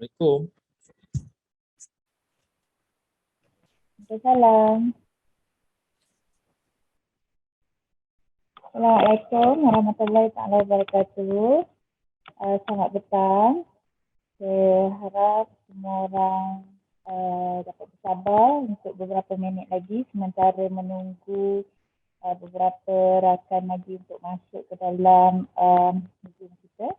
Assalamualaikum. Salam. Assalamualaikum warahmatullahi taala wabarakatuh. Selamat petang. Saya harap semua orang dapat bersabar untuk beberapa minit lagi sementara menunggu beberapa rakan lagi untuk masuk ke dalam Zoom kita.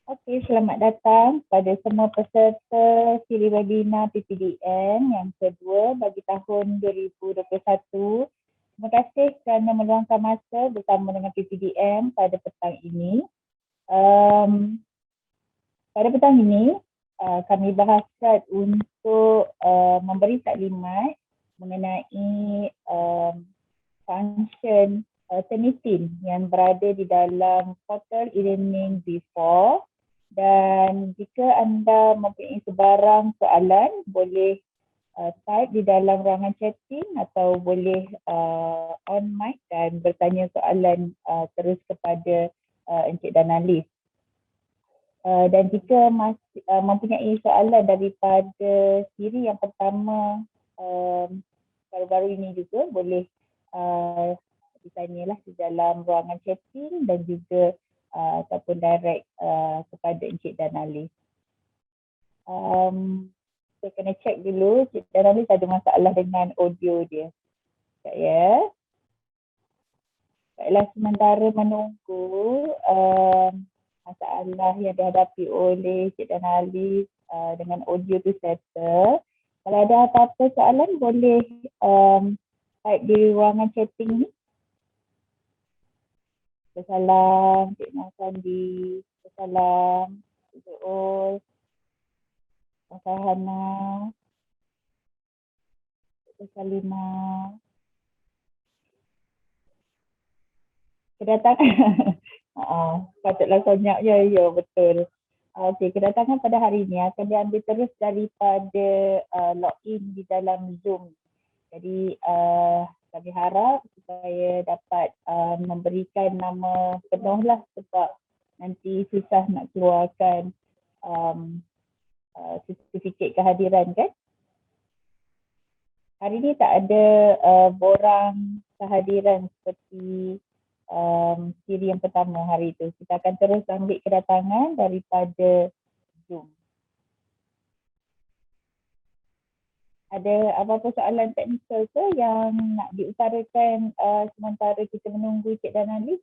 Okey, selamat datang kepada semua peserta siri webinar PPDN yang kedua bagi tahun 2021. Terima kasih kerana meluangkan masa bersama dengan PPDN pada petang ini. Pada petang ini, kami bahaskan untuk memberi taklimat mengenai function Turnitin yang berada di dalam portal e-learning B4. Dan jika anda mempunyai sebarang soalan, boleh type di dalam ruangan chatting atau boleh on mic dan bertanya soalan terus kepada Encik Danalis. Dan jika masih mempunyai soalan daripada siri yang pertama baru-baru ini juga, boleh ditanyalah di dalam ruangan chatting dan juga ataupun direct kepada Encik Danalis. Saya kena check dulu, Encik Danalis ada masalah dengan audio dia. Sekejap ya. Baiklah, sementara menunggu masalah yang dihadapi oleh Encik Danalis dengan audio tu settle. Kalau ada apa-apa soalan boleh type di ruangan chatting ni. Salam, Cik Nasandi. Salam, Cik Zool. Cik Hana. Cik Salima. Kedatangan. Patutlah banyak. Ya, betul. Okey, kedatangan pada hari ini akan diambil terus daripada login di dalam Zoom. Jadi kami harap supaya dapat memberikan nama penuh lah sebab nanti susah nak keluarkan sertifikat kehadiran kan. Hari ini tak ada borang kehadiran seperti siri yang pertama hari itu. Kita akan terus ambil kedatangan daripada Zoom. Ada apa-apa soalan teknikal ke yang nak diutarakan sementara kita menunggu Cik Danalis?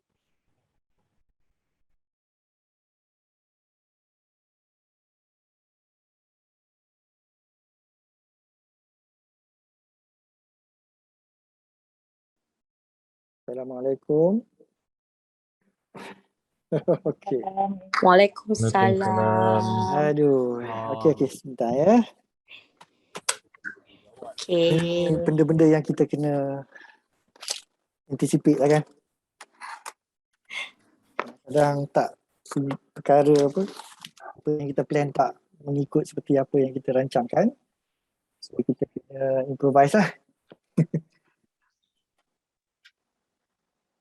Assalamualaikum. Okey. Waalaikumsalam. Aduh. Okey, sebentar ya. Okey. Ini benda-benda yang kita kena anticipate lah kan. Kadang tak perkara apa yang kita plan tak mengikut seperti apa yang kita rancangkan. So kita kena improvise lah.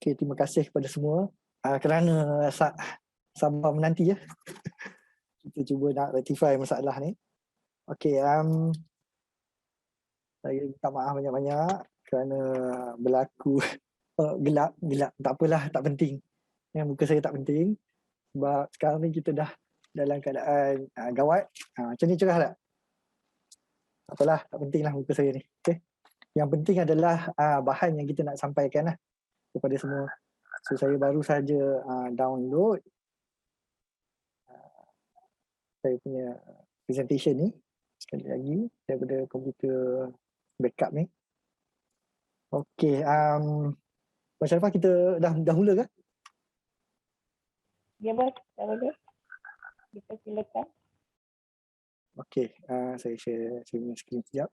Okey, terima kasih kepada semua kerana sabar menanti ya. Kita cuba nak rectify masalah ni. Okey, saya minta maaf banyak-banyak kerana berlaku gelap. Tak apalah, tak penting. Yang muka saya tak penting sebab sekarang ni kita dah dalam keadaan gawat. Macam ni cerah tak? Tak apalah, tak penting lah muka saya ni. Okay? Yang penting adalah bahan yang kita nak sampaikan lah kepada semua. So saya baru saja download saya punya presentation ni sekali lagi daripada komputer backup ni. Okey, Puan Sharifah, kita dah mula ke? Ya bos, dah boleh. Kita silakan. Okey, saya share screen sekejap.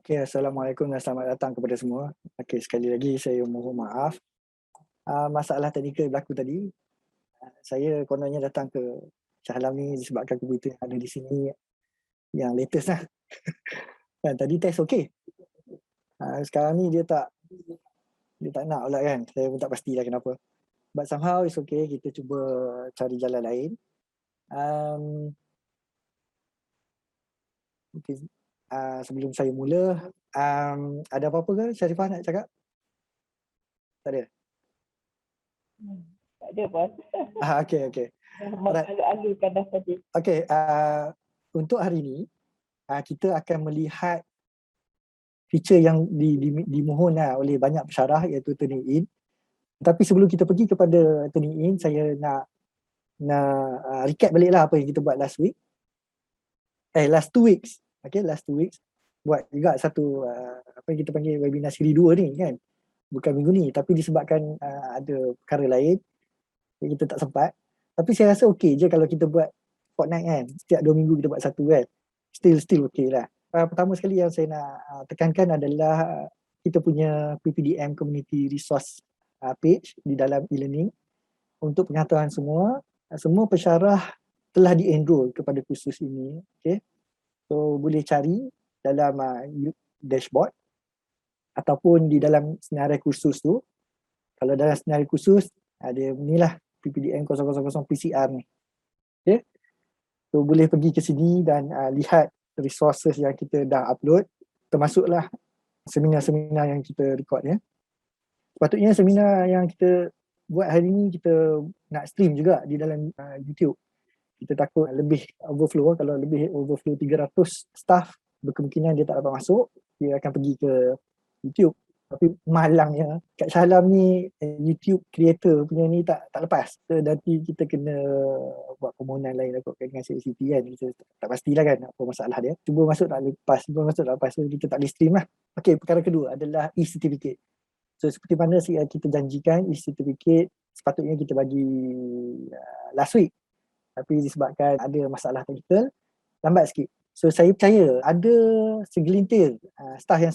Okey, Assalamualaikum dan selamat datang kepada semua. Okey, sekali lagi saya mohon maaf. Masalah teknikal berlaku tadi. Saya kononnya datang ke Shah Alam ni disebabkan komputer yang ada di sini yang latest lah. Dan tadi test okey. Sekarang ni dia tak dia tak nak pula kan. Saya pun tak pastilah kenapa. But somehow it's okay, kita cuba cari jalan lain. Okay. Sebelum saya mula, ada apa-apa ke Sharifah nak cakap? Tak ada? Tak ada bos. Okay. Dah Alright. mengalu-alukan dah tadi. Okay, untuk hari ini, kita akan melihat feature yang dimohon oleh banyak pensyarah, iaitu turning in. Tapi sebelum kita pergi kepada turning in, saya nak recap balik lah apa yang kita buat last 2 weeks. Okay, last 2 weeks. Buat juga satu, apa yang kita panggil webinar siri 2 ni kan. Bukan minggu ni, tapi disebabkan ada perkara lain yang kita tak sempat. Tapi saya rasa okey je kalau kita buat fortnight kan. Setiap 2 minggu kita buat satu kan. Still okey lah. Pertama sekali yang saya nak tekankan adalah kita punya PPDM Community Resource page di dalam e-learning. Untuk pengetahuan semua pensyarah telah di-enroll kepada kursus ini. Okay. So boleh cari dalam dashboard ataupun di dalam senarai kursus tu. Kalau dalam senarai kursus, ada inilah PPDM 000 PCR ni. Okay. So boleh pergi ke sini dan lihat resources yang kita dah upload, termasuklah seminar-seminar yang kita record ya. Sepatutnya seminar yang kita buat hari ni kita nak stream juga di dalam YouTube. Kita takut lebih overflow. Kalau lebih overflow 300 staff, berkemungkinan dia tak dapat masuk, dia akan pergi ke YouTube. Tapi malangnya Kak Syalam ni YouTube creator punya ni tak lepas. So, nanti kita kena buat permohonan lain lah dengan CACT kan. Kita tak pastilah kan apa masalah dia. Cuba masuk tak lepas, so kita tak boleh stream lah. Okay, perkara kedua adalah e-certificate. So seperti mana kita janjikan, e-certificate sepatutnya kita bagi last week. Tapi disebabkan ada masalah teknikal, lambat sikit. So saya percaya ada segelintir staff yang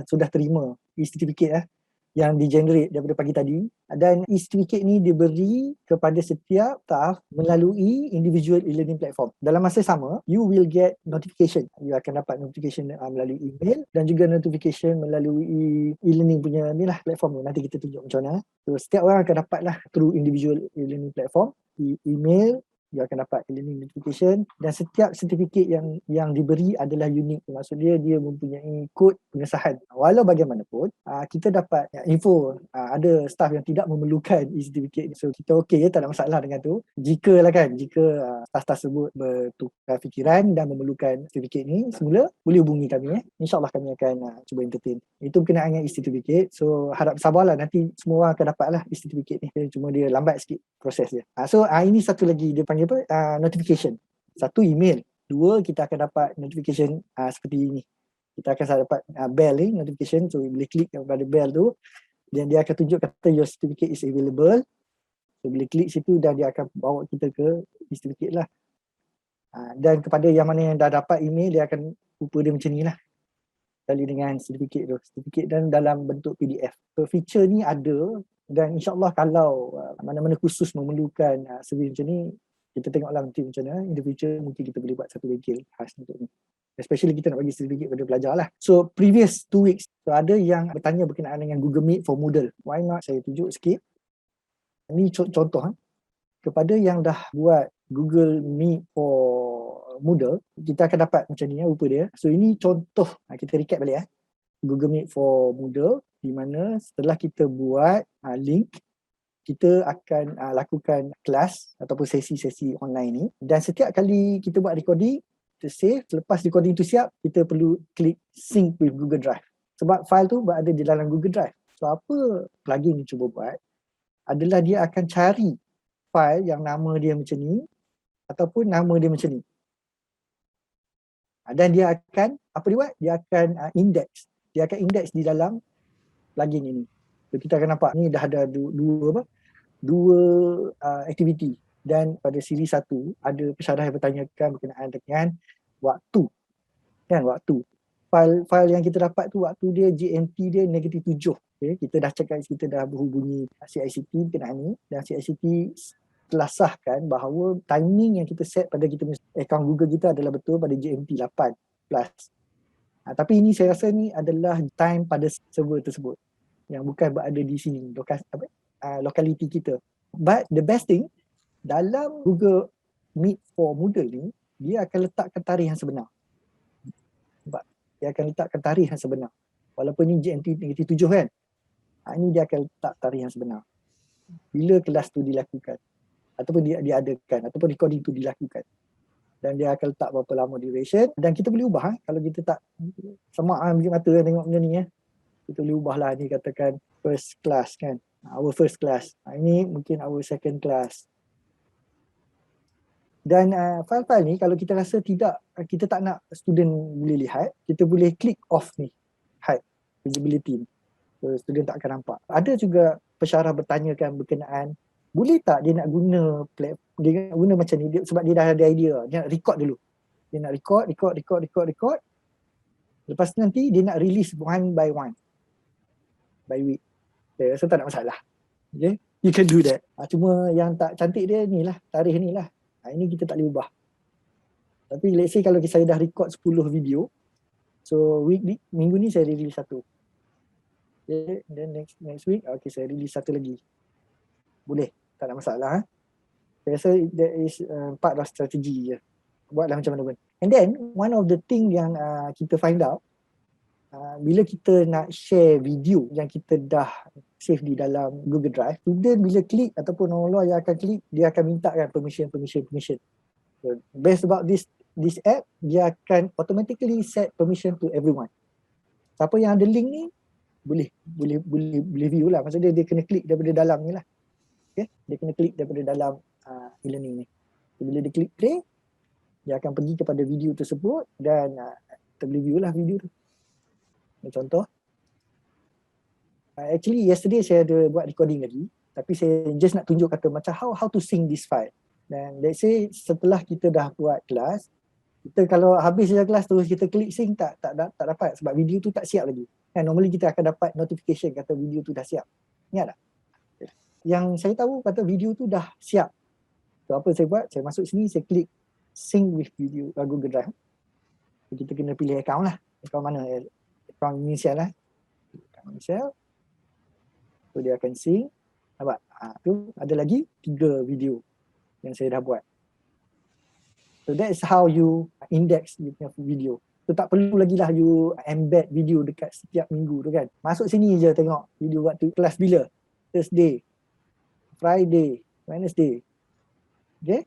sudah terima e-certificate yang di-generate daripada pagi tadi, dan e-certificate ni diberi kepada setiap staff melalui individual e-learning platform. Dalam masa sama, you will get notification. You akan dapat notification melalui email dan juga notification melalui e-learning punya ni lah platform tu. Nanti kita tunjuk macam mana. So setiap orang akan dapatlah through individual e-learning platform, email, dia akan dapat e-learning notification, dan setiap sertifikat yang diberi adalah unik. Maksud dia mempunyai kod pengesahan. Walau bagaimanapun, kita dapat info ada staff yang tidak memerlukan e-certificate. So kita okey, tak ada masalah dengan tu. Jika staff tersebut bertukar fikiran dan memerlukan sertifikat ni semula, boleh hubungi kami. InsyaAllah kami akan cuba entertain. Itu berkenaan dengan e-certificate. So harap sabarlah, nanti semua orang akan dapatlah e-certificate ni. Cuma dia lambat sikit proses dia. So ini satu lagi dia panggil notification. Satu, email. Dua, kita akan dapat notification seperti ini. Kita akan dapat bell ni, notification. So boleh klik kepada bell tu, dan dia akan tunjuk kata your certificate is available. So boleh klik situ dan dia akan bawa kita ke certificate lah. Dan kepada yang mana yang dah dapat email, dia akan rupa dia macam ni lah. Kali dengan certificate tu. Certificate dan dalam bentuk PDF. So feature ni ada, dan insyaAllah kalau mana-mana kursus memerlukan servis macam ni, kita tengoklah nanti macam mana. In the future mungkin kita boleh buat satu bengkel khas untuk ni. Especially kita nak bagi sertifikat kepada pelajar lah. So previous 2 weeks, so ada yang bertanya berkenaan dengan Google Meet for Moodle. Why not saya tunjuk sikit. Ini contoh kepada yang dah buat Google Meet for Moodle, kita akan dapat macam ni rupa dia. So ini contoh, kita recap balik Google Meet for Moodle, di mana setelah kita buat link, kita akan lakukan kelas ataupun sesi-sesi online ni, dan setiap kali kita buat recording, kita save. Selepas recording tu siap, kita perlu klik sync with Google Drive, sebab file tu berada di dalam Google Drive. So apa plugin ni cuba buat adalah dia akan cari file yang nama dia macam ni ataupun nama dia macam ni, dan dia akan dia akan index di dalam plugin ini. So kita akan nampak ni dah ada dua aktiviti, dan pada siri 1 ada pensyarah yang bertanyakan berkenaan dengan waktu. Kan, waktu. File yang kita dapat tu waktu dia GMT dia -7. Okay, kita dah cakap, kita dah berhubungi CICT berkenaan ni, dan CICT telah sahkan bahawa timing yang kita set pada kita akaun Google kita adalah betul pada GMT 8+. Tapi ini saya rasa ni adalah time pada server tersebut. yang bukan berada di sini, lokaliti kita. But the best thing, dalam Google Meet for Moodle ni, dia akan letakkan tarikh yang sebenar. Sebab dia akan letakkan tarikh yang sebenar. Walaupun ni JNT negatif 7 kan, ini dia akan letak tarikh yang sebenar. Bila kelas tu dilakukan, ataupun diadakan, ataupun recording tu dilakukan. Dan dia akan letak berapa lama duration. Dan kita boleh ubah kalau kita tak semak biji mata tengok benda ni kita boleh ubah lah, ni katakan first class kan, our first class. Ini mungkin our second class. Dan file-file ni kalau kita rasa kita tak nak student boleh lihat, kita boleh click off ni, hide visibility ni. So student tak akan nampak. Ada juga pensyarah bertanyakan berkenaan, boleh tak dia nak guna dia nak guna macam ni sebab dia dah ada idea, dia nak record dulu. Dia nak record. Lepas tu nanti dia nak release one by one, by week. Saya rasa tak ada masalah. Okay, you can do that. Cuma yang tak cantik dia ni lah, tarikh ni lah. Ini kita tak boleh ubah. Tapi let's say kalau saya dah record 10 video, so minggu ni saya release satu. Okay, then next week, okay, saya release satu lagi. Boleh, tak ada masalah. Saya rasa that is part of strategi je. Buatlah macam mana pun. And then, one of the thing yang kita find out, bila kita nak share video yang kita dah save di dalam Google Drive, student bila klik ataupun orang luar yang akan klik, dia akan minta kan permission. So, best about this app, dia akan automatically set permission to everyone. Siapa yang ada link ni, boleh view lah. Maksudnya dia kena klik daripada dalam ni lah. Okay? Dia kena klik daripada dalam e-learning ni. Bila dia klik play, dia akan pergi kepada video tersebut dan kita boleh view lah video tu. Contoh, actually yesterday saya ada buat recording lagi, tapi saya just nak tunjuk kata macam how to sync this file. Dan let's say setelah kita dah buat kelas, kita kalau habis je kelas terus kita klik sync tak dapat sebab video tu tak siap lagi. Kan normally kita akan dapat notification kata video tu dah siap. Ingat tak? Yang saya tahu kata video tu dah siap. So apa saya buat? Saya masuk sini, saya klik sync with video Google Drive. So, kita kena pilih account lah. Account mana? Account initial lah. Account initial. So dia akan sync. Nampak? Tu ada lagi 3 video yang saya dah buat. So that is how you index you punya video. So tak perlu lagi lah you embed video dekat setiap minggu tu kan. Masuk sini je tengok video waktu kelas bila. Thursday, Friday, Wednesday. Okay.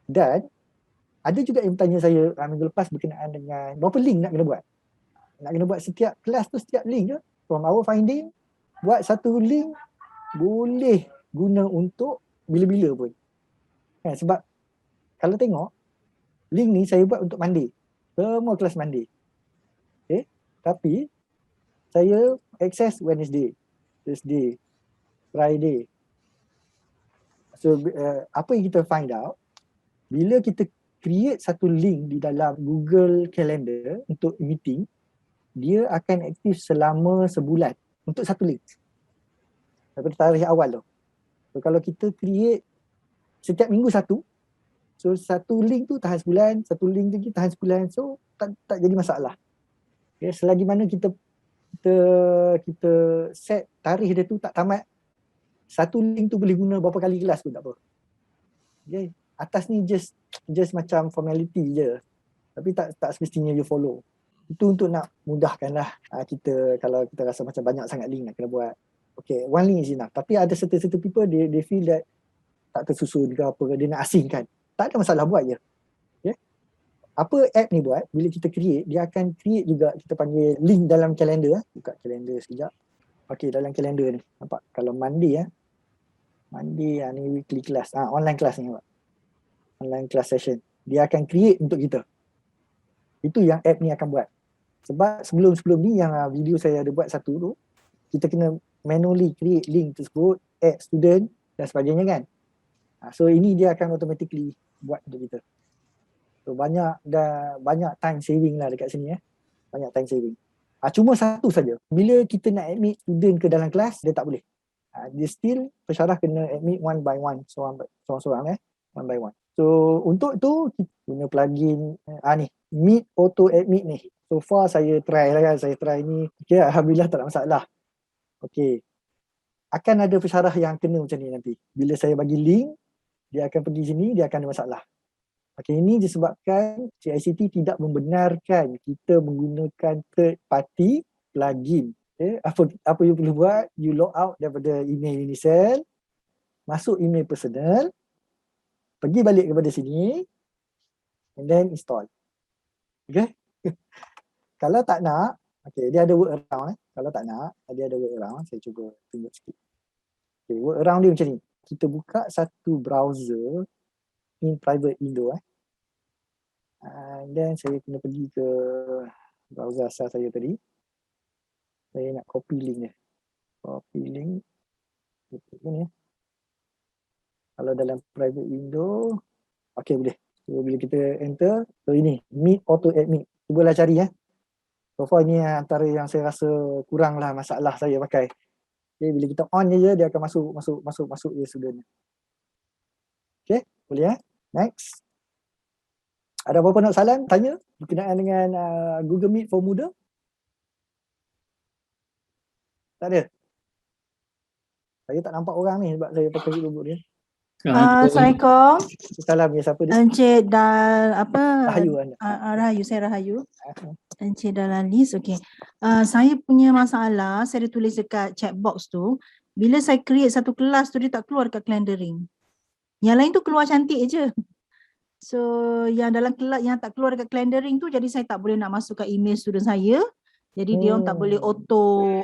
Dan ada juga yang tanya saya minggu lepas berkenaan dengan berapa link nak kena buat. Nak kena buat setiap kelas tu setiap link je. From our finding, buat satu link boleh guna untuk bila-bila pun. Kan, sebab kalau tengok link ni saya buat untuk Monday. Semua kelas Monday. Okay. Tapi saya access Wednesday, Thursday, Friday. So apa yang kita find out, bila kita create satu link di dalam Google Calendar untuk meeting, dia akan aktif selama sebulan untuk satu link. Daripada tarikh awal tu. So kalau kita create setiap minggu satu, so satu link tu tahan sebulan, satu link lagi tahan sebulan. So tak jadi masalah. Okay, selagi mana kita set tarikh dia tu tak tamat, satu link tu boleh guna berapa kali kelas pun tak apa. Okay. Atas ni just macam formality je. Tapi tak semestinya you follow. Itu untuk nak mudahkan lah kita kalau kita rasa macam banyak sangat link nak kena buat. Okay, one link is enough. Tapi ada certain people they feel that tak tersusun ke apa, dia nak asingkan. Tak ada masalah, buat je. Okay. Apa app ni buat, bila kita create, dia akan create juga kita panggil link dalam kalender. Buka kalender sekejap. Okay, dalam kalender ni. Nampak? Kalau Monday Monday ni weekly class. Online class ni. Online class session. Dia akan create untuk kita. Itu yang app ni akan buat. Sebab sebelum ni yang video saya ada buat satu tu, kita kena manually create link tersebut, add student dan sebagainya kan. So ini dia akan automatically buat untuk kita. So banyak time saving lah dekat sini Banyak time saving. Cuma satu saja. Bila kita nak admit student ke dalam kelas, dia tak boleh. Dia still pensyarah kena admit one by one, seorang-seorang one by one. So untuk tu kita guna plugin ni Meet Auto Admit ni. So far saya try lah kan, saya try ni. Okay, alhamdulillah tak ada masalah. Okey. Akan ada pensyarah yang kena macam ni nanti. Bila saya bagi link, dia akan pergi sini, dia akan ada masalah. Okey, ini disebabkan CICT tidak membenarkan kita menggunakan third party plugin. Okay? Apa you perlu buat, you log out daripada email Unicell, masuk email personal, pergi balik kepada sini, and then install. Okay? Kalau tak nak, okay, dia ada workaround. Kalau tak nak, dia ada workaround. Saya cuba tunjuk sikit. Okay, workaround dia macam ni. Kita buka satu browser in private window. And then saya kena pergi ke browser asal saya tadi. Saya nak copy link dia. Copy link. Ini. Kalau dalam private window, okay boleh. So, bila kita enter, so ini, Meet Auto Admit. Cubalah cari So far ni antara yang saya rasa kurang lah masalah saya pakai. Okay, bila kita on je, dia akan masuk je student. Okay, boleh Next. Ada apa-apa nak soalan, tanya berkenaan dengan Google Meet for Muda? Tak ada? Saya tak nampak orang ni sebab saya pakai robot dia. Assalamualaikum. Salam ya, siapa dia? Encik Rahayu anda. Rahayu, saya Rahayu. Encik Dalalis, okey. Saya punya masalah, saya ada tulis dekat chat box tu, bila saya create satu kelas tu dia tak keluar dekat calendaring. Yang lain tu keluar cantik je. So yang dalam kelas yang tak keluar dekat calendaring tu, jadi saya tak boleh nak masukkan email student saya. Jadi dia orang tak boleh auto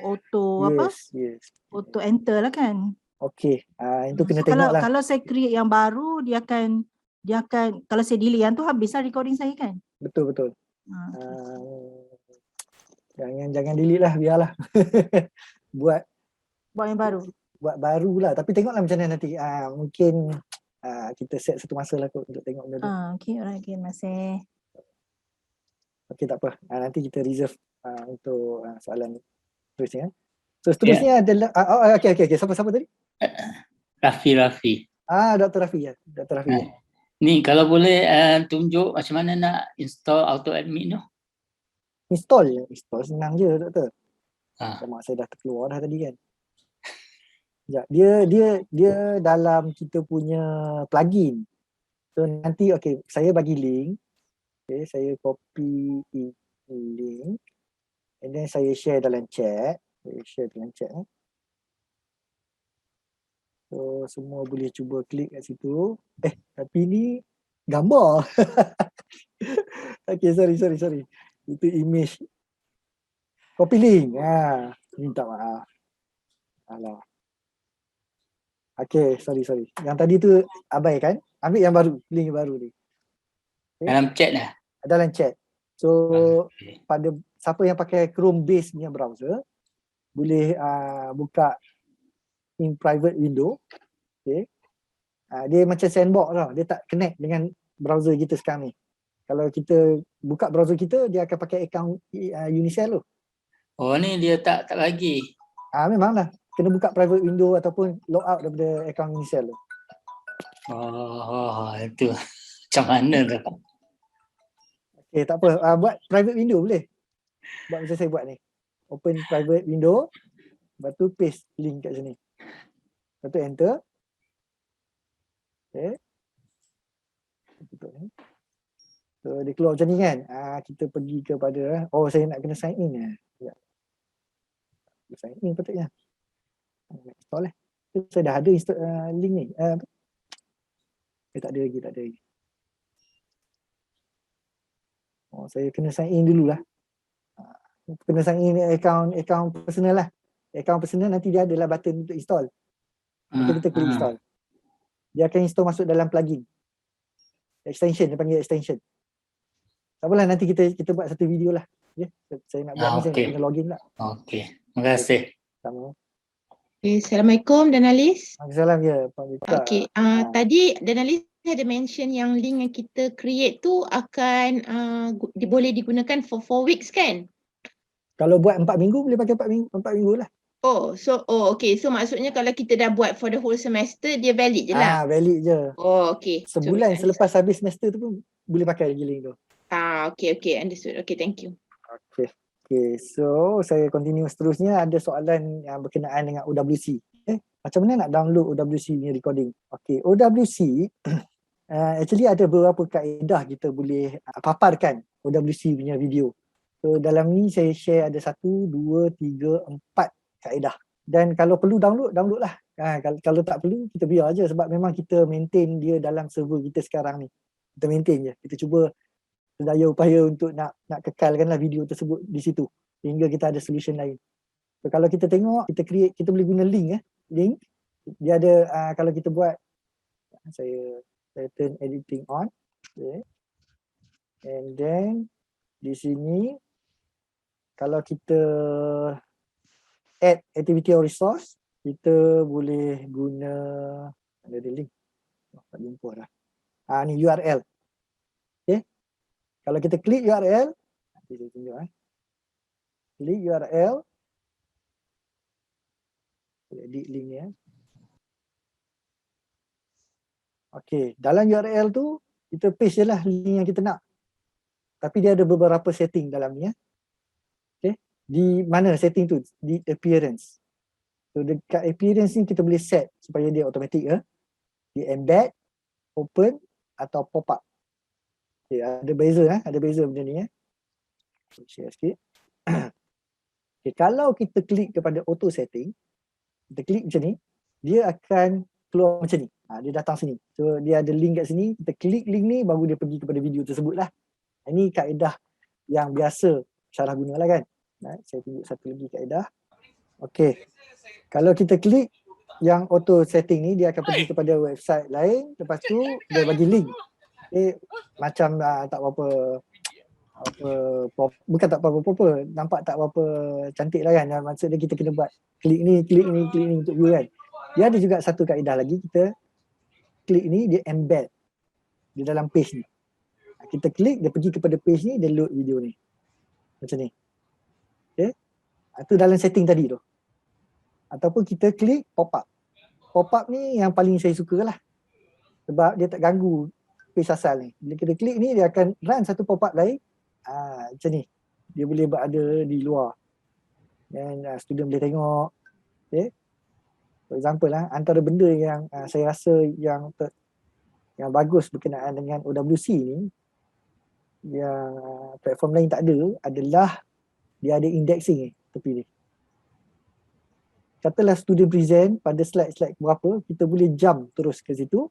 enter lah kan. Okey, itu kena So, tengok lah. kalau saya create yang baru, dia akan kalau saya delete yang tu habis lah recording saya kan. Betul. Jangan delete lah, biarlah. buat yang baru. Buat baru lah, tapi tengoklah macam mana nanti. Mungkin kita set satu masa lah kot untuk tengok benda tu. Okey, alright, terima kasih. Okey, tak apa. Nanti kita reserve untuk soalan seterusnya. So seterusnya adalah okey. Siapa tadi? Rafi. Dr. Rafi ya. Dr. Rafi. Ni kalau boleh tunjuk macam mana nak install auto admin tu. Install senang je doktor. Ha. Saya dah terkeluar dah tadi kan. Ya, dia dalam kita punya plugin. So nanti okey, saya bagi link. Okay, saya copy link and then saya share dalam chat. So semua boleh cuba klik kat situ. Tapi ni gambar. Okay, sorry. Itu image. Copy link. Minta maaf. Alah. Okay, sorry. Yang tadi tu abaikan. Ambil yang baru, link yang baru ni. Okay. Dalam chat dah. Dalam chat. So pada siapa yang pakai Chrome base punya browser, boleh buka in private window. Okay. Dia macam sandbox tau. Dia tak connect dengan browser kita sekarang ni. Kalau kita buka browser kita, dia akan pakai account Unicell tu. Oh ni dia tak lagi. Memanglah. Kena buka private window ataupun log out daripada account Unicell tu. Oh itu macam mana tu? Okay, tak apa. Buat private window boleh. Buat macam saya buat ni. Open private window. Lepas tu paste link kat sini. Lepas tu enter. Okay. So dia keluar macam ni kan. Kita pergi kepada, saya nak kena sign in. Sign in patutnya. Install saya dah ada link ni. Tak ada lagi. Saya kena sign in dululah. Kena sign in account personal lah. Account personal nanti dia adalah button untuk install. Kita klik install. Dia akan install masuk dalam plugin. Extension, dia panggil extension. Tak apalah, nanti kita buat satu video lah. Okay? Saya nak buat ni, saya nak kena login lah. Okey, terima kasih. Sama. Assalamualaikum Danalis. Salam ya. Okey, tadi Danalis ada mention yang link yang kita create tu akan boleh digunakan for 4 weeks kan? Kalau buat 4 minggu boleh pakai 4 minggu lah. Okay. So maksudnya kalau kita dah buat for the whole semester dia valid je lah. Valid je. Okay. Sebulan selepas habis semester tu pun boleh pakai lagi link tu. Okay, understood. Okay, thank you. Okay. Okay, so saya continue seterusnya. Ada soalan yang berkenaan dengan OWC. Macam mana nak download OWC ni recording? Okay, OWC actually ada beberapa kaedah kita boleh paparkan OWC punya video. So dalam ni saya share ada 1, 2, 3, 4 kaedah. Dan kalau perlu download, download lah. Kalau tak perlu, kita biar aja sebab memang kita maintain dia dalam server kita sekarang ni. Kita maintain je. Kita cuba sedaya upaya untuk nak kekalkanlah video tersebut di situ sehingga kita ada solution lain. So kalau kita tengok, kita create, kita boleh guna link link. Dia ada kalau kita buat, saya turn editing on. Okay. And then di sini kalau kita add activity or resource, kita boleh guna, ada link. Tak jumpa dah. Ni URL. Okay. Kalau kita klik URL, nanti saya tunjuk klik URL. Edit link ni Okay, dalam URL tu kita paste je lah link yang kita nak. Tapi dia ada beberapa setting dalam ni Okay. Di mana setting tu? Di appearance. So dekat appearance ni kita boleh set supaya dia automatic Dia embed, open atau pop up. Okay, ada beza benda ni share sikit. Okay, kalau kita klik kepada auto setting, kita klik macam ni, dia akan keluar macam ni. Dia datang sini. So dia ada link kat sini, kita klik link ni baru dia pergi kepada video tersebut lah. Ini kaedah yang biasa cara guna lah kan. Saya tunjuk satu lagi kaedah. Okay. Kalau kita klik yang auto setting ni, dia akan pergi kepada website lain. Lepas tu dia bagi link. Macam tak berapa bukan tak apa-apa, nampak tak berapa cantik lah kan. Maksudnya kita kena buat klik ni untuk view kan. Dia ada juga satu kaedah lagi, kita klik ni dia embed di dalam page ni. Kita klik, dia pergi kepada page ni, dia load video ni. Macam ni. Okay. Itu dalam setting tadi tu. Ataupun kita klik pop up. Pop up ni yang paling saya suka lah. Sebab dia tak ganggu page asal ni. Bila kita klik ni, dia akan run satu pop up lain. Macam ni. Dia boleh berada di luar. Dan student boleh tengok. Okay. For example antara benda yang saya rasa yang bagus berkenaan dengan OWC ni, yang platform lain tak ada, adalah dia ada indexing tepi ni. Katalah student present pada slide-slide berapa, kita boleh jump terus ke situ,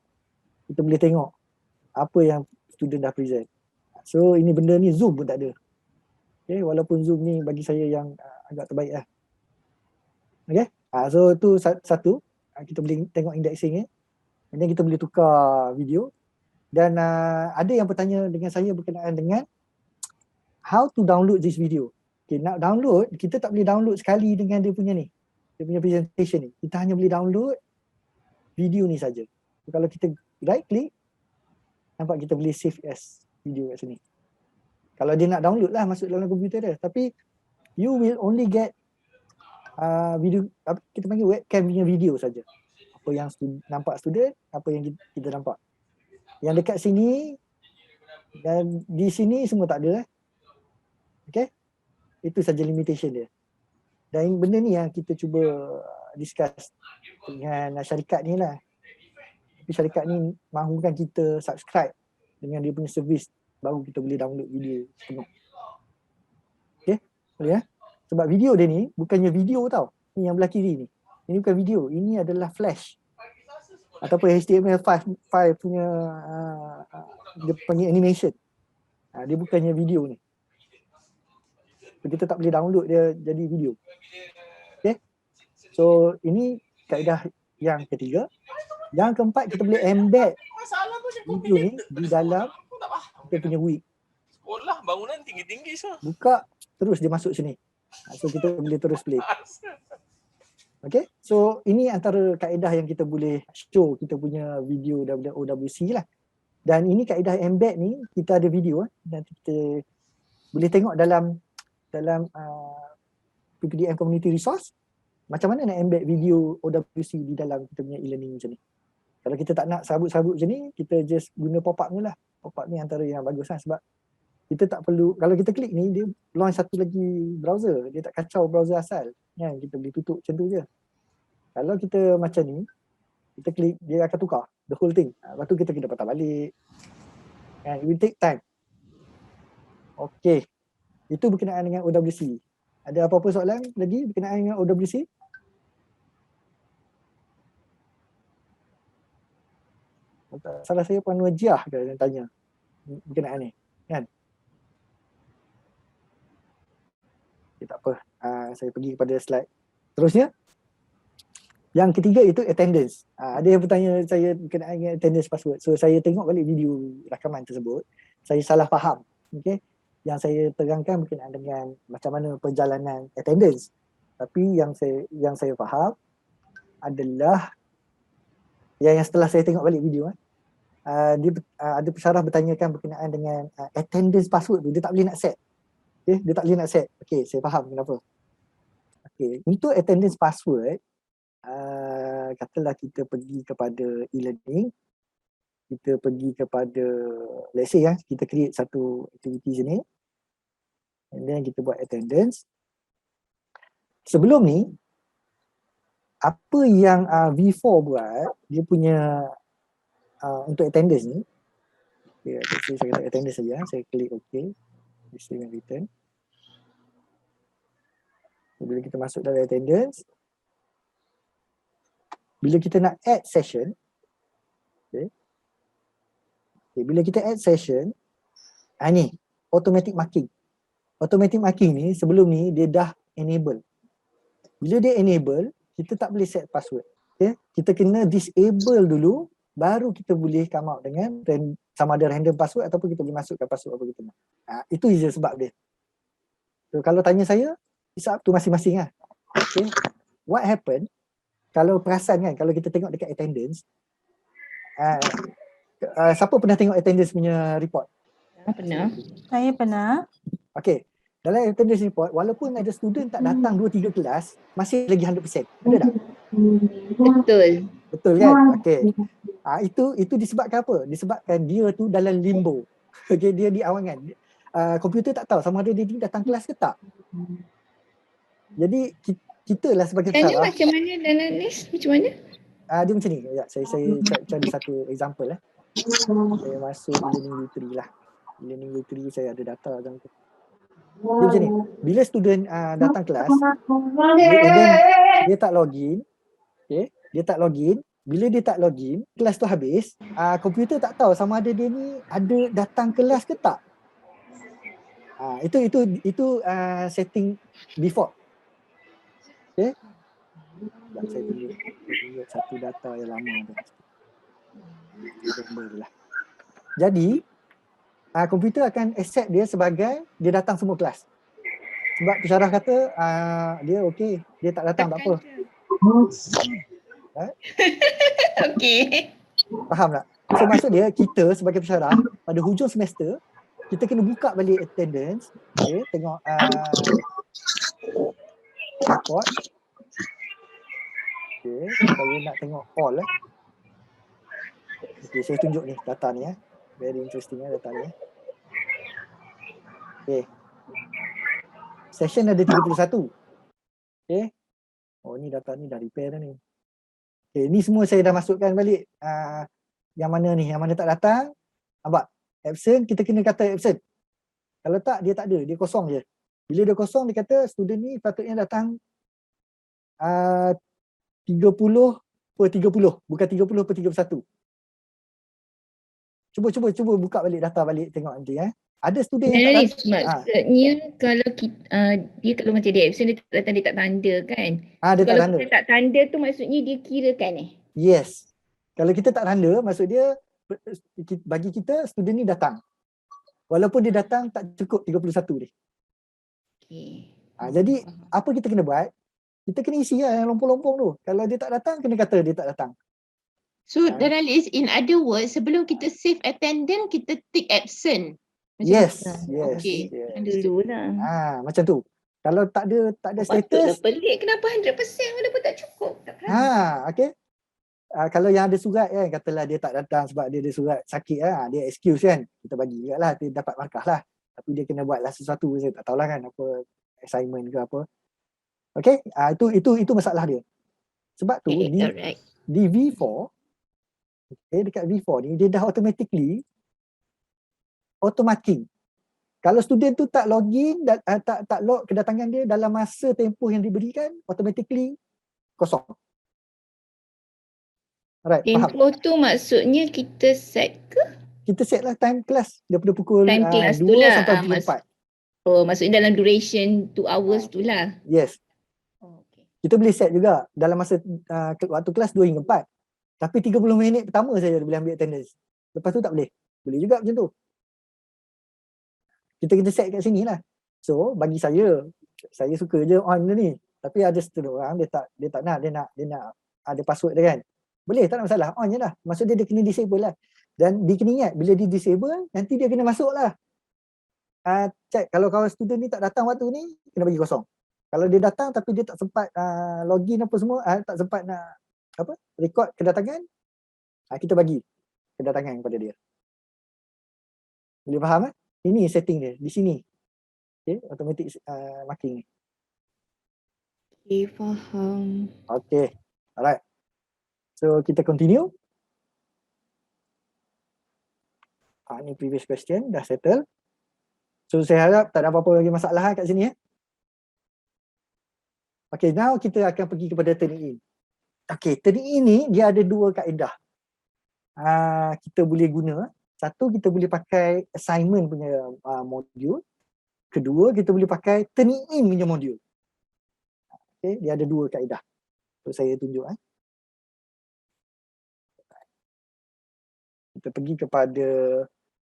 kita boleh tengok apa yang student dah present. So ini benda ni Zoom pun tak ada. Okay, walaupun Zoom ni bagi saya yang agak terbaik lah. Okay, so tu satu, kita boleh tengok indexing and then kita boleh tukar video. Dan ada yang bertanya dengan saya berkenaan dengan how to download this video. Okay, nak download, kita tak boleh download sekali dengan dia punya ni, dia punya presentation ni. Kita hanya boleh download video ni saja. So, kalau kita right click, nampak kita boleh save as video kat sini. Kalau dia nak download lah masuk dalam komputer dia. Tapi you will only get video, kita panggil webcam punya video saja. Apa yang nampak student, apa yang kita nampak. Yang dekat sini dan di sini semua tak ada. Okay. Itu saja limitation dia. Dan benda ni yang kita cuba discuss dengan syarikat ni lah. Tapi syarikat ni mahukan kita subscribe dengan dia punya servis, baru kita boleh download video penuh. Okay, boleh Sebab video dia ni bukannya video tau. Ni yang belah kiri ni. Ini bukan video, ini adalah flash. Ataupun HTML5 punya dia panggil animation. Dia bukannya video ni. Kita tak boleh download dia jadi video. Okay. So ini kaedah yang ketiga. Yang keempat, kita boleh embed video ni di dalam kita punya web. Sekolah bangunan tinggi-tinggi so. Buka, terus dia masuk sini. So kita boleh terus play. Okay, so ini antara kaedah yang kita boleh show kita punya video daripada OWC lah. Dan ini kaedah embed ni, kita ada video nanti kita boleh tengok dalam PPDM Community Resource macam mana nak embed video OWC di dalam kita punya e-learning macam ni. Kalau kita tak nak sabut-sabut macam ni, kita just guna pop-up ni lah. Pop-up ni antara yang bagus lah sebab Kita tak perlu, kalau kita klik ni dia launch satu lagi browser, dia tak kacau browser asal kan, kita boleh tutup macam tu je. Kalau kita macam ni, kita klik dia akan tukar the whole thing. Lepas tu kita kena patah balik kan, it will take time. Okay, itu berkenaan dengan OWC. Ada apa-apa soalan lagi berkenaan dengan OWC? Salah saya Puan Wajiah ke yang tanya berkenaan ni kan? Okay, tak apa. Saya pergi kepada slide terusnya. Yang ketiga itu attendance. Ada yang bertanya saya berkenaan dengan attendance password. So saya tengok balik video rakaman tersebut. Saya salah faham. Okay. Yang saya terangkan berkenaan dengan macam mana perjalanan attendance. Tapi yang saya faham adalah yang setelah saya tengok balik video dia ada pesyarah bertanyakan berkenaan dengan attendance password tu dia tak boleh nak set. Okay, dia tak boleh nak set. Okay, saya faham kenapa. Okay, untuk attendance password katalah kita pergi kepada e-learning, kita pergi kepada let's say kita create satu aktiviti sini and then kita buat attendance. Sebelum ni apa yang V4 buat, dia punya untuk attendance ni, okay, saya kata attendance saja, saya klik OK, receive and return. Bila kita masuk dalam attendance, bila kita nak add session, okay, bila kita add session, ni automatic marking. Automatic marking ni sebelum ni dia dah enable. Bila dia enable, kita tak boleh set password. Okay? Kita kena disable dulu, baru kita boleh come out dengan sama ada random password ataupun kita boleh masukkan password apa kita nak. Itu je sebab dia. So, kalau tanya saya, it's up to masing-masing lah. Okay? What happen, kalau perasan kan, kalau kita tengok dekat attendance, siapa pernah tengok attendance punya report? Pernah. Saya pernah. Okay, dalam attendance report, walaupun ada student tak datang 2-3 kelas, masih lagi 100%. Ada tak? Betul. Betul kan? Okay. Itu disebabkan apa? Disebabkan dia tu dalam limbo. Okay, dia di awangan. Komputer tak tahu sama ada dia datang kelas ke tak. Jadi kita lah sebagai Tanya peserta. macam mana Danalis? Macam mana? Dia macam ni. Ya, saya cari satu example lah. Saya masuk e-learning U3 lah. E-learning U3 saya ada data macam tu. Dia macam ni. Bila student datang kelas, dia tak login. Okay, dia tak login. Bila dia tak login, kelas tu habis, komputer tak tahu sama ada dia ni ada datang kelas ke tak. Itu setting default. Okay. Dan saya tunjuk satu data yang lama tu. Jadi komputer akan accept dia sebagai dia datang semua kelas. Sebab pesyarah kata dia okey, dia tak datang tak apa. Okey. Faham tak? So maksud dia kita sebagai pesyarah pada hujung semester kita kena buka balik attendance, okay, tengok report. Okay, saya nak tengok all Okay, saya tunjuk ni data ni very interesting data ni Okay. Session ada 31. Okay. Oh ni data ni dah repair dah ni. Okay, ni semua saya dah masukkan balik. Yang mana ni, yang mana tak datang. Nampak? Absent, kita kena kata absent. Kalau tak, dia tak ada. Dia kosong je. Bila dia kosong, dia kata student ni patutnya datang 30 per 30. Bukan 30 per 31. Cuba buka balik data balik tengok nanti. Ada student yang tak datang. Maksudnya kalau dia kalau macam dia absent, dia tak datang, dia tak tanda kan? Dia Kalau tak tanda. kita tak tanda tu maksudnya dia kirakan Yes. Kalau kita tak tanda, maksud dia bagi kita student ni datang. Walaupun dia datang tak cukup 31 dia. Okay. Jadi apa kita kena buat? Kita kena isi yang lompong-lompong tu. Kalau dia tak datang, kena kata dia tak datang. So Danalis, in other words, sebelum kita save attendance, kita tick absent. Yes. Okay. Yes. Dulu lah. Macam tu. Kalau tak ada status. Pelik kenapa 100% walaupun tak cukup. Okay. Kalau yang ada surat kan, katalah dia tak datang sebab dia ada surat sakit dia excuse kan, kita bagi juga lah, dia dapat markah lah. Tapi dia kena buatlah sesuatu, saya tak tahulah kan apa assignment ke apa. Okay, itu masalah dia. Sebab tu Okay, di alright. V4, okay, dekat V4 ni dia dah automatically auto marking. Kalau student tu tak login dan tak log kedatangan dia dalam masa tempoh yang diberikan, automatically kosong. Alright, faham? Tempoh tu maksudnya kita set ke? Kita set lah time kelas daripada pukul Time kelas 2 tu lah. sampai pukul 4. Oh, maksudnya dalam duration 2 hours tu lah. Yes. Oh, okay. Kita boleh set juga dalam masa waktu kelas 2 hingga 4. Tapi 30 minit pertama saja boleh ambil attendance. Lepas tu tak boleh. Boleh juga macam tu. Kita set kat sini lah. So bagi saya suka je on ni. Tapi ada setengah orang dia tak nak, dia nak ada password dia kan. Boleh, tak ada masalah. On je lah. Maksud dia kena disable lah. Dan dia kena ingat bila dia disable, nanti dia kena masuk lah. Check kalau kawan student ni tak datang waktu ni, kena bagi kosong. Kalau dia datang tapi dia tak sempat login apa semua, tak sempat nak record kedatangan, kita bagi kedatangan kepada dia. Boleh faham kan? Ini setting dia di sini. Okay, automatic marking ni. Okay, faham. Okay, alright. So kita continue. Ni previous question dah settle. So saya harap tak ada apa-apa lagi masalah kat sini. Okay, now kita akan pergi kepada turn-in. Okay, turn-in ni dia ada dua kaedah. Kita boleh guna. Satu, kita boleh pakai assignment punya modul. Kedua, kita boleh pakai turn-in punya modul. Okay, dia ada dua kaedah. So saya tunjuk. Kita pergi kepada,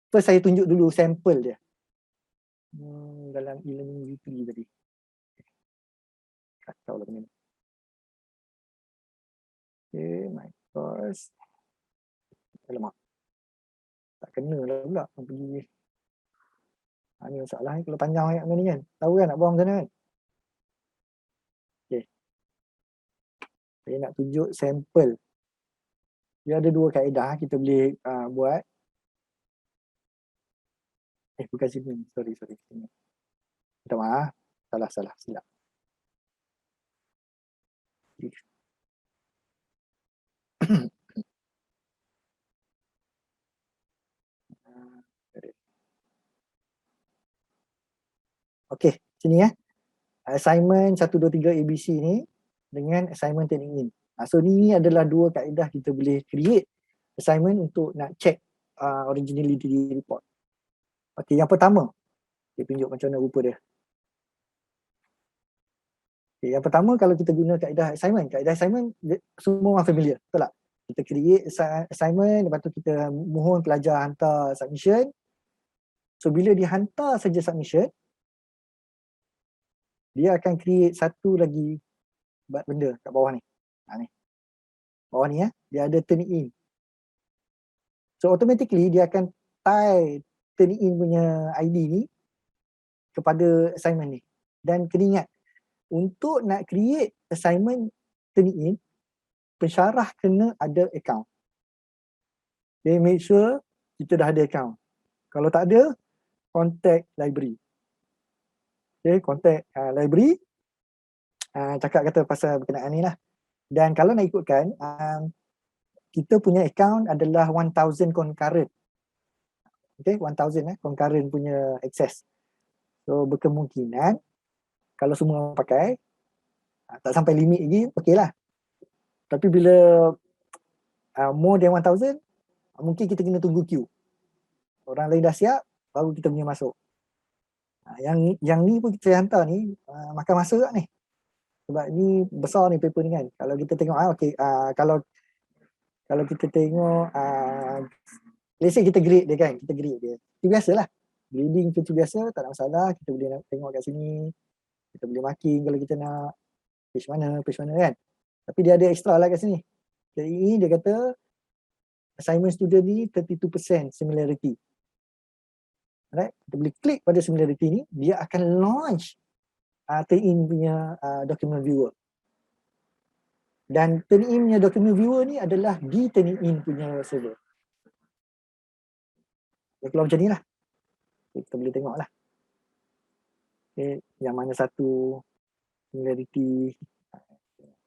first saya tunjuk dulu sampel dia. Dalam e-learning weekly tadi. Kacau lah benda ni. Okay, my course. Alamak. Tak kena lah pula. Pergi. Ni masalah ni kalau panjang ayat ni kan. Tahu kan nak buang macam mana kan. Okay. Saya nak tunjuk sampel. Dia ada dua kaedah kita boleh buat. Bukan sini. Sorry. Sini. Minta maaf. Salah. Silap. Okey, sini assignment 1, 2, 3 ABC ni dengan assignment turning in. So ni adalah dua kaedah kita boleh create assignment untuk nak check originality report. Okey, yang pertama, saya tunjuk macam mana rupa dia. Okay, yang pertama kalau kita guna kaedah assignment semua orang familiar, betul tak? Kita create assignment, lepas tu kita mohon pelajar hantar submission. So bila dia hantar saja submission, dia akan create satu lagi benda kat bawah ni. Ni. Bawah ni dia ada turn in. So automatically dia akan tie turn in punya ID ni kepada assignment ni. Dan kena ingat, untuk nak create assignment turn in, pensyarah kena ada account. Okay, make sure kita dah ada account. Kalau tak ada, contact library. Okay, contact library, cakap kata pasal berkenaan ni lah. Dan kalau nak ikutkan, kita punya account adalah 1000 concurrent. Okay, 1000 concurrent punya access. So berkemungkinan, kalau semua orang pakai, tak sampai limit lagi, okey lah. Tapi bila more than 1000, mungkin kita kena tunggu queue. Orang lain dah siap, baru kita punya masuk. Yang ni pun kita hantar ni makan masa tak ni. Sebab ni besar ni paper ni kan. Kalau kita tengok kalau kita tengok let's say kita grade dia kan, kita grade dia. Itu biasalah. Grading tu biasa, tak ada masalah. Kita boleh tengok kat sini. Kita boleh marking kalau kita nak page mana kan. Tapi dia ada extra lah kat sini. Jadi ini dia kata assignment student ni 32% similarity. Alright, kita boleh klik pada similarity ni, dia akan launch turn-in punya document viewer. Dan turn-in punya document viewer ni adalah di turn-in punya server. Dia keluar macam ni lah. Kita boleh tengok lah. Okay. Yang mana satu similarity,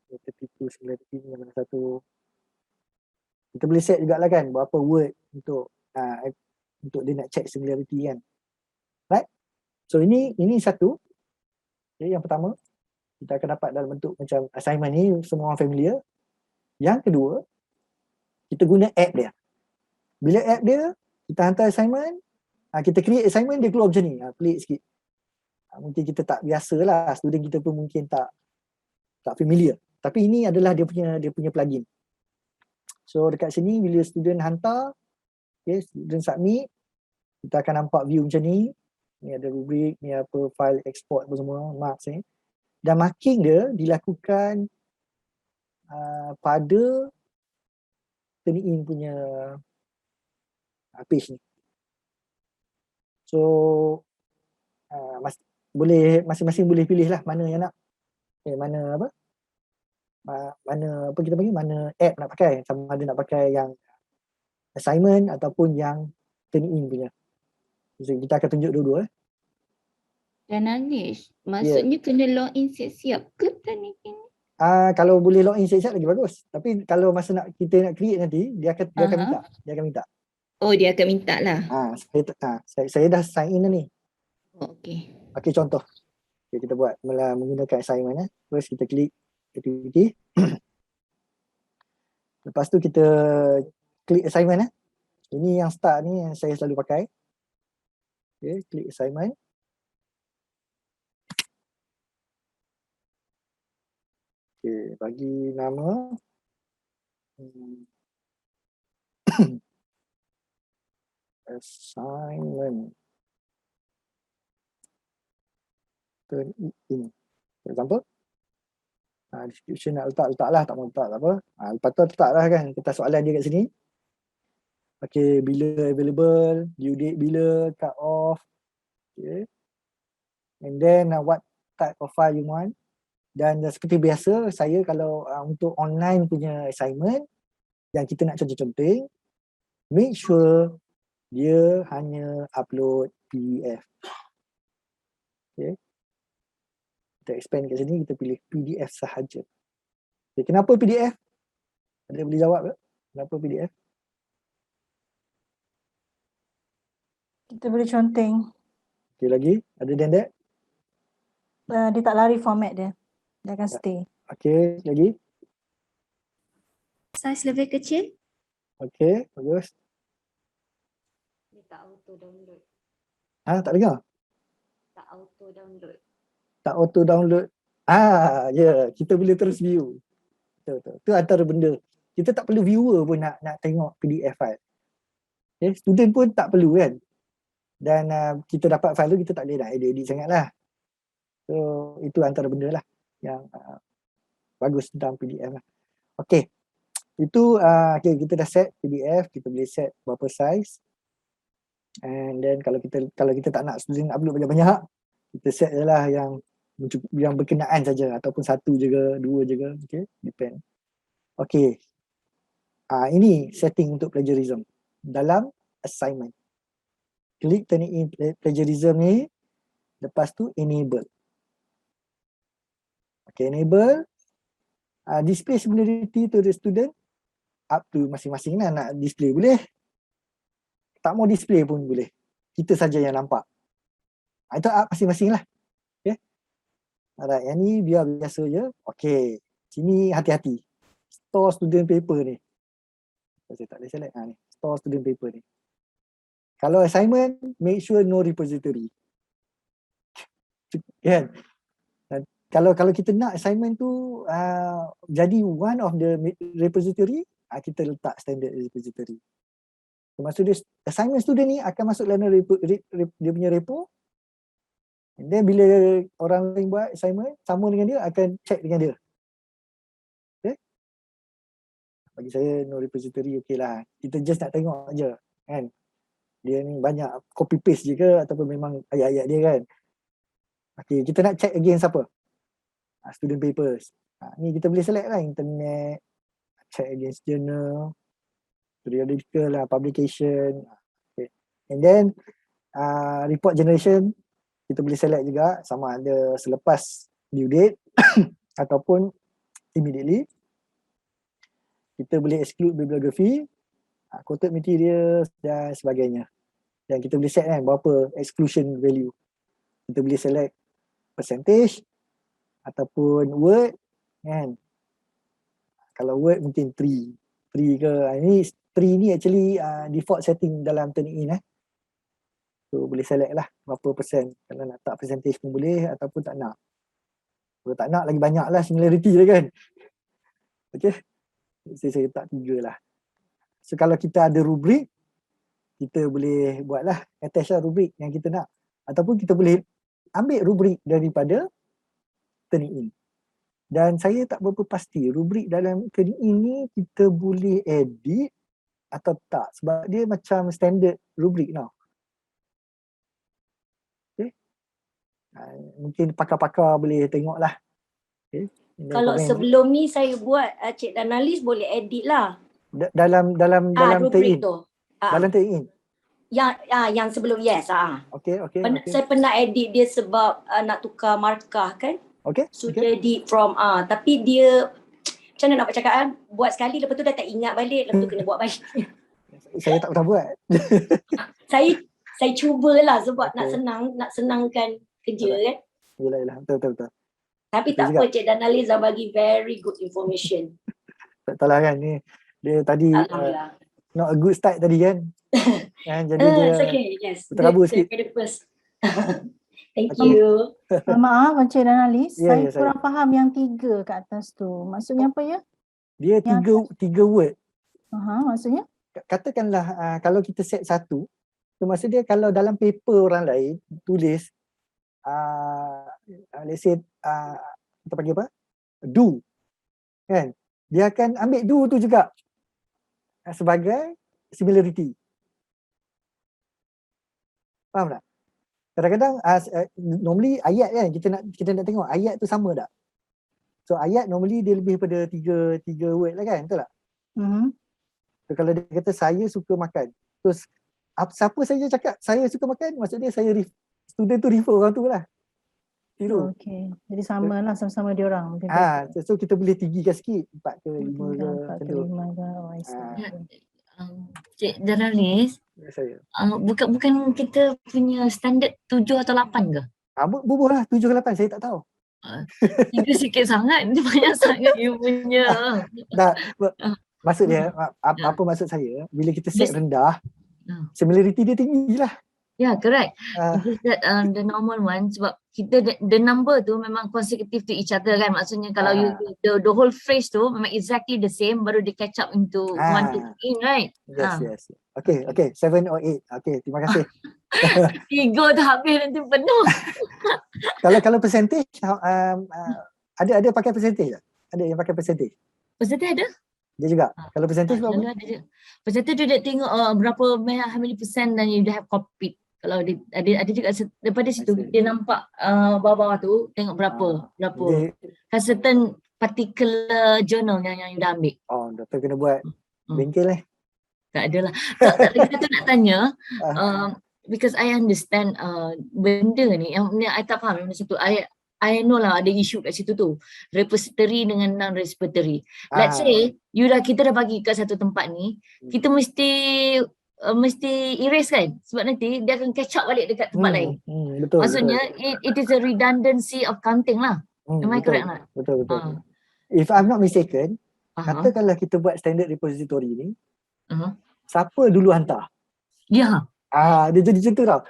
tertipu similarity yang mana satu. Kita boleh set jugalah kan berapa word untuk dia nak check similarity kan. Right? So ini satu. Okay, yang pertama kita akan dapat dalam bentuk macam assignment ni, semua orang familiar. Yang kedua, kita guna app dia. Bila app dia, kita hantar assignment, kita create assignment, dia keluar macam ni. Pelik sikit. Mungkin kita tak biasa lah, student kita pun mungkin tak familiar. Tapi ini adalah dia punya plugin. So dekat sini bila student hantar, okay, student submit, kita akan nampak view macam ni. Ni ada rubrik, ni apa, file export apa semua, marks ni. Dan marking dia dilakukan pada Turnitin punya page ni. So boleh masing-masing boleh pilih lah mana yang nak. Mana apa kita panggil, mana app nak pakai. Sama ada nak pakai yang assignment ataupun yang Turnitin punya. So kita akan tunjuk dua-dua. Dan Anish, maksudnya kena login siap-siap ke Turnitin? Kalau boleh login siap-siap lagi bagus. Tapi kalau masa kita nak create nanti, dia akan minta. Dia akan minta. Oh, dia akan minta lah. Saya dah sign in dah ni. Oh, okay. Okay, contoh. Okay, kita buat menggunakan assignment. Terus kita klik activity. Lepas tu kita klik assignment. Ini yang start ni yang saya selalu pakai. Okay, klik assignment. Okay, bagi nama assignment Turnitin. For example, description nak letak lah, tak mau letak tak apa. Lepas tu letak lah kan, kita soalan dia kat sini. Okay, bila available, due date bila, cut off. Okay. And then what type of file you want. Dan seperti biasa, saya kalau untuk online punya assignment yang kita nak contoh-contoh, make sure dia hanya upload PDF. Okay. Kita expand kat sini, kita pilih PDF sahaja. Okay, kenapa PDF? Ada boleh jawab tak? Kenapa PDF? Kita boleh conteng. Okay, lagi? Other than that? Dia tak lari format dia. Dia akan stay. Okay, lagi? Size lebih kecil? Okay, bagus. Dia tak auto download. Tak dengar? Tak auto download. Tak auto download. Kita boleh terus view. Betul. Itu antara benda. Kita tak perlu viewer pun nak tengok PDF file. Okay, student pun tak perlu kan. Dan kita dapat file tu, kita tak boleh nak edit sangat lah. So itu antara benda lah yang bagus tentang PDF lah. Okay. Itu kita dah set PDF, kita boleh set berapa size. And then kalau kita tak nak student upload banyak-banyak, kita set je lah yang berkenaan saja, ataupun satu je ke, dua je ke. Okay, depend. Okay. Ini setting untuk plagiarism dalam assignment. Klik Turnitin plagiarism ni, lepas tu enable. Okay, enable. Display similarity to the student, up to masing-masing lah nak display boleh. Tak mau display pun boleh. Kita saja yang nampak. Itu up masing-masing lah. Okay. Alright, yang ni biar biasa je. Okay, sini hati-hati. Store student paper ni. Saya tak boleh select. Ni. Store student paper ni. Kalau assignment, make sure no repository. Kan? Kalau kita nak assignment tu jadi one of the repository, kita letak standard repository. Maksud dia assignment student ni akan masuk dalam dia punya repo. And then bila orang lain buat assignment sama dengan dia, akan check dengan dia. Okay? Bagi saya no repository okey lah. Kita just nak tengok je kan. Dia ni banyak copy paste je ke ataupun memang ayat-ayat dia kan. Okay, kita nak check against apa? Student papers. Ni kita boleh select lah, internet, check against journal, periodical lah, publication. Okay. And then report generation, kita boleh select juga sama ada selepas due date ataupun immediately. Kita boleh exclude bibliografi, quoted materials dan sebagainya. Dan kita boleh set kan berapa exclusion value. Kita boleh select percentage ataupun word kan. Kalau word mungkin 3 ke. Ini 3 ni actually default setting dalam Turnitin So boleh select lah berapa persen. Kalau nak tak percentage pun boleh ataupun tak nak. Kalau tak nak lagi banyak lah similarity dia kan. Okay. Saya letak 3 lah. So kalau kita ada rubrik, kita boleh buatlah attach lah rubrik yang kita nak. Ataupun kita boleh ambil rubrik daripada Turnitin. Dan saya tak berapa pasti rubrik dalam Turnitin ni kita boleh edit atau tak. Sebab dia macam standard rubrik tau. Okay. Mungkin pakar-pakar boleh tengok lah. Okay. Kalau sebelum ni saya buat Cik Danalis boleh edit lah. Dalam rubrik Turnitin. tu. Dalam Turnitin. Yang sebelum yes. Okay. Saya pernah edit dia sebab nak tukar markah kan. Okay. So edit from tapi dia macam mana nak cakap buat sekali lepas tu dah tak ingat balik, lepas tu kena buat balik. Saya tak pernah buat. saya cubalah sebab nak senangkan kerja kan. Yalah, betul. Tapi betul tak juga. apa, Cik Danalis dah bagi very good information. Tak tahu lah kan ni. Dia tadi Alhamdulillah. not a good start tadi kan. Jadi dia It's okay, yes. terabur sikit. Thank you. Maaf Encik Danalis, Ya, saya ya, saya. kurang faham yang 3 kat atas tu. Maksudnya apa ya? Dia tiga word. Maksudnya? Katakanlah kalau kita set satu, so maksud dia kalau dalam paper orang lain tulis let's say kita panggil apa? Do. Kan? Dia akan ambil do tu juga sebagai similarity. Faham tak? Kadang-kadang normally ayat kan kita nak tengok ayat tu sama tak? So ayat normally dia lebih pada tiga word lah kan, betul tak? So kalau dia kata saya suka makan, terus siapa saja cakap saya suka makan, maksud dia student tu refer orang tu lah. Tiru. Okey. Jadi sama lah sama-sama dia orang. So kita boleh tinggikan sikit 4 ke 5 ke 4 ke 5 ke. Cik Danalis, saya. bukan kita punya standard 7 atau 8 ke? Bubuh lah 7 ke 8 saya tak tahu. 3 sikit sangat, dia banyak sangat you punya. Maksud dia, apa maksud saya, bila kita set rendah, similarity dia tinggi lah. Yeah, correct. It is that the normal one sebab kita the number tu memang consecutive to each other kan. Maksudnya kalau you the whole phrase tu memang exactly the same baru dia catch up into one to in, right? Yes. Okay, 7 or 8. Okay, terima kasih. 3 tu habis nanti penuh. Kalau percentage ada pakai percentage tak? Ada yang pakai percentage? Percentage ada? Dia juga. Kalau percentage berapa? Percentage dia tengok berapa how many percent dan you dah have copied. Kalau ada juga daripada situ dia nampak bawah-bawah tu tengok berapa. Kan certain particular journal yang you dah ambil. Doktor kena buat bengkel Tak adalah. Kita tu nak tanya because I understand benda ni yang I tak faham benda situ. I know lah ada isu kat situ tu. Repository dengan non-repository. Let's say kita dah bagi kat satu tempat ni, kita mesti erase kan? Sebab nanti dia akan catch up balik dekat tempat lain. Betul. Maksudnya it is a redundancy of counting lah. Am I correct tak? Betul. If I'm not mistaken, katakanlah kita buat standard repository ni, siapa dulu hantar? Ya. Dia jadi macam tu tau.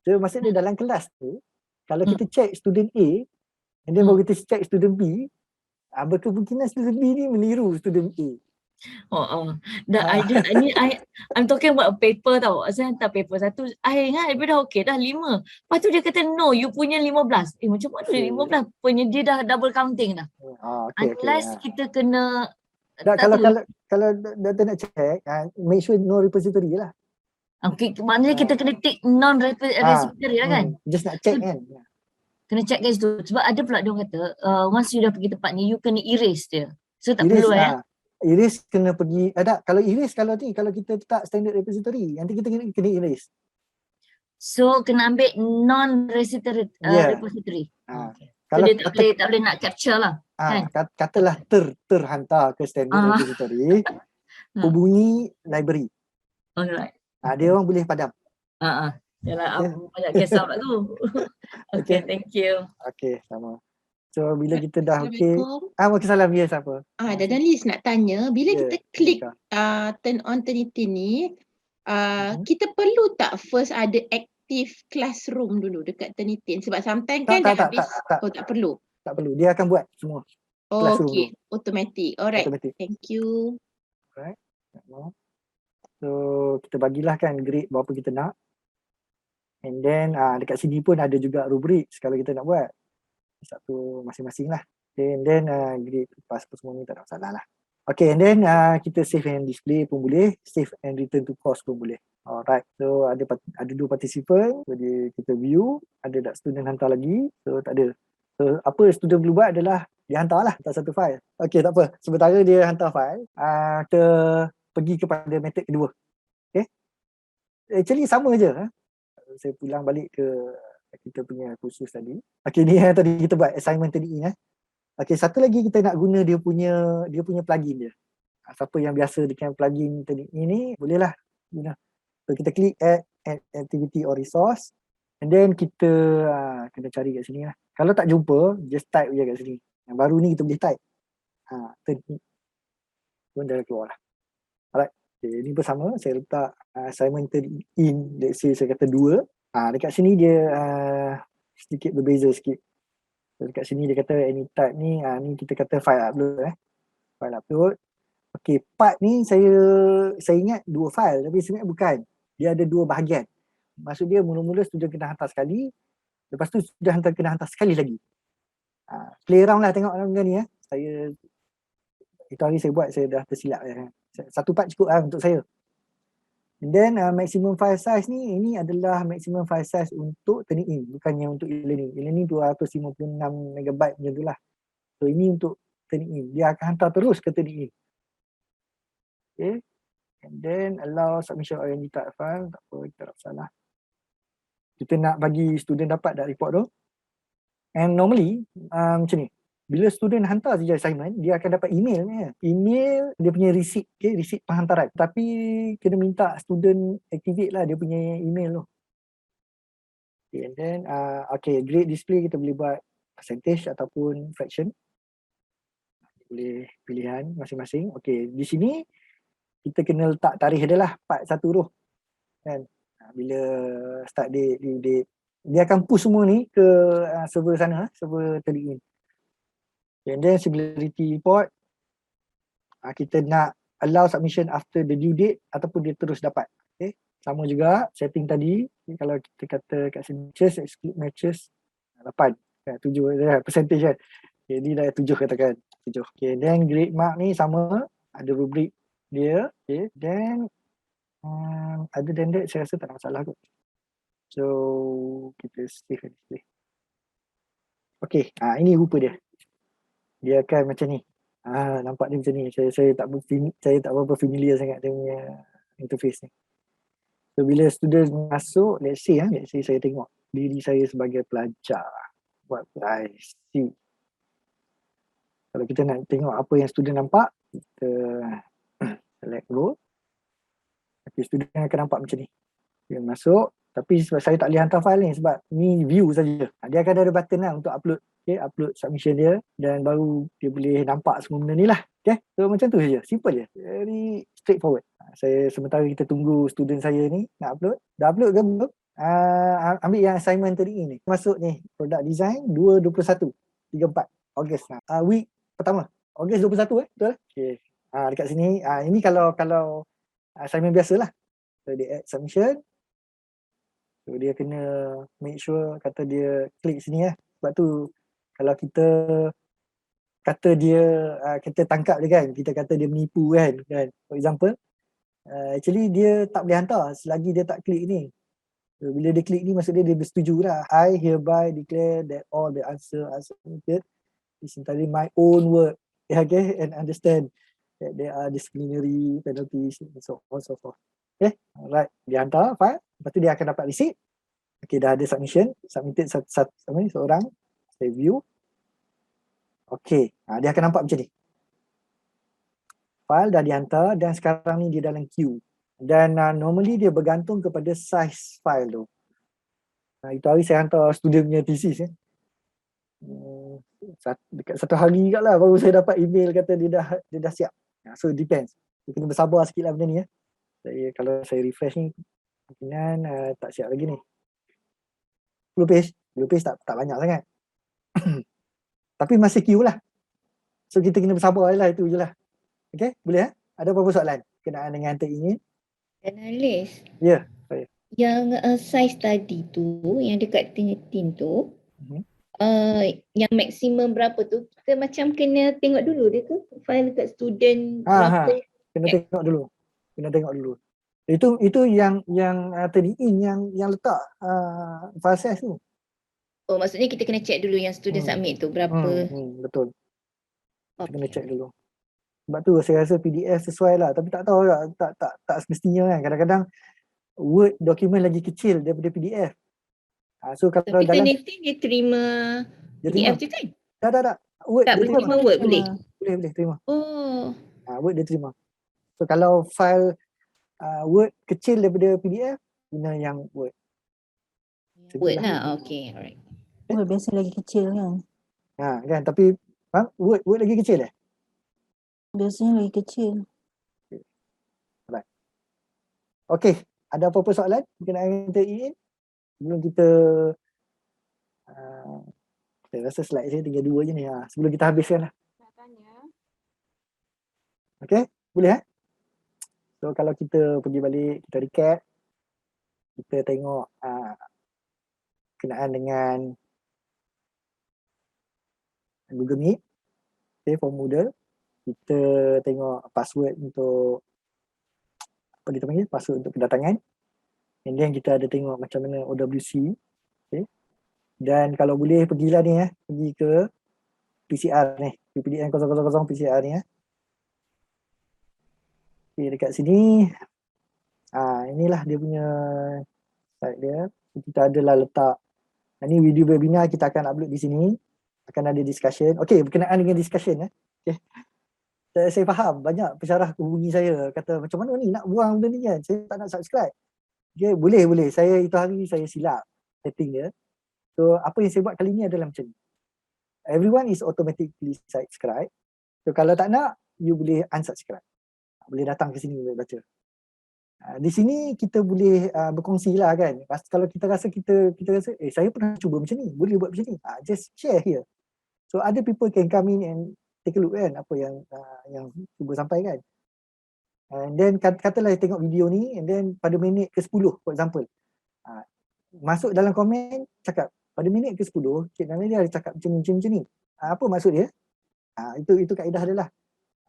So, maksudnya dalam kelas tu, kalau kita check student A, and then baru kita check student B, berkemungkinan student B ni meniru student A. I'm talking about a paper tau. Saya hantar paper satu, I ingat dah okey dah 5. Lepas tu dia kata no, you punya 15. Macam mana dia 15? Penyedia dah double counting dah. Unless kita kena kalau data nak check, make sure no repository lah. Okay, maknanya kita kena tick non-repository lah kan? Just nak check kan. Kena check guys tu. Sebab ada pula dia orang kata, once you dah pergi tempat ni, you kena erase dia. So tak perlu erase kena pergi, kalau erase kalau kita letak standard repository, nanti kita kena erase. So kena ambil non-repository. Yeah. Repository. Ah, Okay. So kalau dia tak boleh nak capture lah. Kan? katalah terhantar ke standard Ah. repository, hubungi library. Alright. Dia orang boleh padam. Yalah, Okay. banyak kisah pula tu. Okay, thank you. Okay, sama. So bila kita dah okay. Assalamualaikum. Waalaikumsalam, ya siapa? Dan Liz nak tanya, bila Ya, kita klik Nika. turn on Turnitin ni, Mhm. kita perlu tak first ada active classroom dulu dekat Turnitin? Sebab sometimes kan dah habis. Oh, tak perlu. Tak perlu. Dia akan buat semua. Classroom Okay, automatic. Alright, Automatic. thank you. Alright. So kita bagilah kan grade berapa kita nak. And then dekat sini pun ada juga rubriks kalau kita nak buat. Satu masing-masing lah. Okay, and then grade lepas semua ni tak ada masalah lah. Okay, and then kita save and display pun boleh. Save and return to course pun boleh. Alright, so ada 2 participant. Jadi kita view. Ada tak student hantar lagi? So tak ada. So apa student perlu buat adalah dia hantar satu file. Okay, tak apa. Sementara dia hantar file, kita pergi kepada method kedua. Okay. Actually sama je. Saya pulang balik ke kita punya kursus tadi. Okay, ni yang tadi kita buat assignment tadi. Okay, satu lagi kita nak guna dia punya plugin dia. Siapa yang biasa dengan plugin tadi ini, bolehlah guna. So kita klik add activity or resource. And then kita kena cari kat sini lah. Kalau tak jumpa, just type je kat sini. Yang baru ni kita boleh type. Pun dah keluar lah. Alright. Okay, ini pun sama. Saya letak assignment in. Let's say saya kata 2. Dekat sini dia sedikit berbeza sikit. So, dekat sini dia kata any type ni. Ni kita kata file upload. File upload. Okay, part ni saya ingat 2 file. Tapi sebenarnya bukan. Dia ada 2 bahagian. Maksud dia mula-mula student kena hantar sekali. Lepas tu student kena hantar sekali lagi. Play around lah tengok orang ni. Itu hari saya buat, saya dah tersilap. Satu part cukup lah untuk saya. And then maximum file size ni, ini adalah maximum file size untuk turning in. Bukannya untuk e-learning. E-learning 256 MB macam tu lah. So ini untuk turning in. Dia akan hantar terus ke turning in. Okay. And then allow submission oriented file. Tak apa, kita tak salah. Kita nak bagi student dapat dah report tu. And normally macam ni, bila student hantar saja assignment, dia akan dapat email ni. Email dia punya receipt, okay, receipt penghantaran. Tapi kena minta student activate lah dia punya email tu. Okay, and then grade display kita boleh buat percentage ataupun fraction. Boleh pilihan masing-masing. Okay, di sini kita kena letak tarikh dia lah, part 1 tu. Kan? Bila start date, due date, dia akan push semua ni ke server sana, server turning in. And then similarity report, kita nak allow submission after the due date ataupun dia terus dapat. Okay. Sama juga setting tadi, kalau kita kata kat sini matches, exclude matches 8, 7 percentage kan. Okay, ni dah 7 katakan, 7. Okay, then grade mark ni sama, ada rubrik dia. Okay, then other than that saya rasa tak ada masalah kot. So kita save and display. Okay, ini rupa dia. Dia akan macam ni. Nampak dia macam ni. Saya tak berapa familiar sangat dia punya interface ni. So bila student masuk, let's say saya tengok diri saya sebagai pelajar. What I see. Kalau kita nak tengok apa yang student nampak, kita select row. Okay, student akan nampak macam ni. Dia masuk, tapi sebab saya tak boleh hantar file ni sebab ni view saja. Dia akan ada button lah untuk upload. Okay, upload submission dia dan baru dia boleh nampak semua benda ni lah. Okay, so macam tu saja. Simple je. Very straightforward. Sementara kita tunggu student saya ni nak upload. Dah upload ke belum? Ambil yang assignment tadi ni. Masuk ni, product design 2.21, 34 Ogos. Week pertama. Ogos 21 betul lah? Okay. Dekat sini, ini kalau assignment biasa lah. So dia add submission. So dia kena make sure kata dia klik sini lah. Sebab tu kalau kita kata dia, kita tangkap dia kan, kita kata dia menipu kan. For example, actually dia tak boleh hantar selagi dia tak klik ni. So, bila dia klik ni maksud dia bersetuju lah. I hereby declare that all the answer are submitted is entirely my own work. Okay, and understand that there are disciplinary penalties and so on so forth. Okay, alright. Dia hantar file, lepas tu dia akan dapat receipt. Okay, dah ada submitted seorang. Saya view. Okay, dia akan nampak macam ni. File dah dihantar dan sekarang ni dia dalam queue. Dan normally dia bergantung kepada size file tu. Itu hari saya hantar student punya thesis ya. Dekat 1 hari kat lah baru saya dapat email kata dia dah siap. So depends. Dia kena bersabar sikit lah benda ni ya. Kalau saya refresh ni mungkinan tak siap lagi ni. 10 page tak banyak sangat. Tapi masih queue lah. So kita kena bersabar lah, itu je lah. Okay, boleh Ada apa-apa soalan kenaan dengan hantar email? Analis. Ya, saya. Yang size tadi tu, yang dekat tin tu, Mhm. Yang maksimum berapa tu, kita macam kena tengok dulu dia ke file dekat student berapa. Kena tengok dulu. Itu yang turn in yang letak file size tu. Oh, maksudnya kita kena check dulu yang student submit tu berapa. Betul. Kita kena check dulu. Sebab tu saya rasa PDF sesuai lah. Tapi tak tahu lah, tak semestinya kan. Kadang-kadang Word dokumen lagi kecil daripada PDF. So kalau Tapi dalam Turnitin dia terima PDF tu kan? Tak. Word Tak dia boleh terima. terima Word, boleh? Boleh terima. Oh. Word dia terima. So kalau file Word kecil daripada PDF, guna yang Word. Word lah, okay, alright. Word biasa lagi kecil kan? Kan, tapi Word lagi kecil Biasanya lagi kecil. Right. Okay, ada apa-apa soalan berkenaan dengan TEN? Sebelum kita saya rasa slide saya tinggal 2 je ni. Sebelum kita habiskan lah. Nak tanya. Okay, boleh So kalau kita pergi balik, kita recap, kita tengok kenaan dengan Google Meet, okay, for Moodle. Kita tengok password untuk apa dia panggil, password untuk kedatangan. And then kita ada tengok macam mana OWC. Okay. Dan kalau boleh pergilah ni pergi ke PCR ni, PPDN 000 PCR ni Okay, dekat sini inilah dia punya slide dia. Kita adalah letak ini video webinar, kita akan upload di sini. Akan ada discussion. Okay, berkenaan dengan discussion Okay. Saya faham banyak pensyarah hubungi saya kata macam mana ni nak buang benda ni kan, saya tak nak subscribe. Okay, boleh. Saya itu hari saya silap setting dia. So apa yang saya buat kali ni adalah macam ni. Everyone is automatically subscribe. So kalau tak nak, you boleh unsubscribe. Boleh datang ke sini boleh baca. Di sini kita boleh berkongsi lah kan. Kalau kita rasa kita rasa saya pernah cuba macam ni, boleh buat macam ni. Just share here. So other people can come in and take a look kan apa yang cuba sampaikan. And then katalah tengok video ni and then pada minit ke-10 for example. Masuk dalam komen cakap pada minit ke-10 Cik Nadia dia cakap macam ni. Apa maksud dia? Itu kaedah dia lah.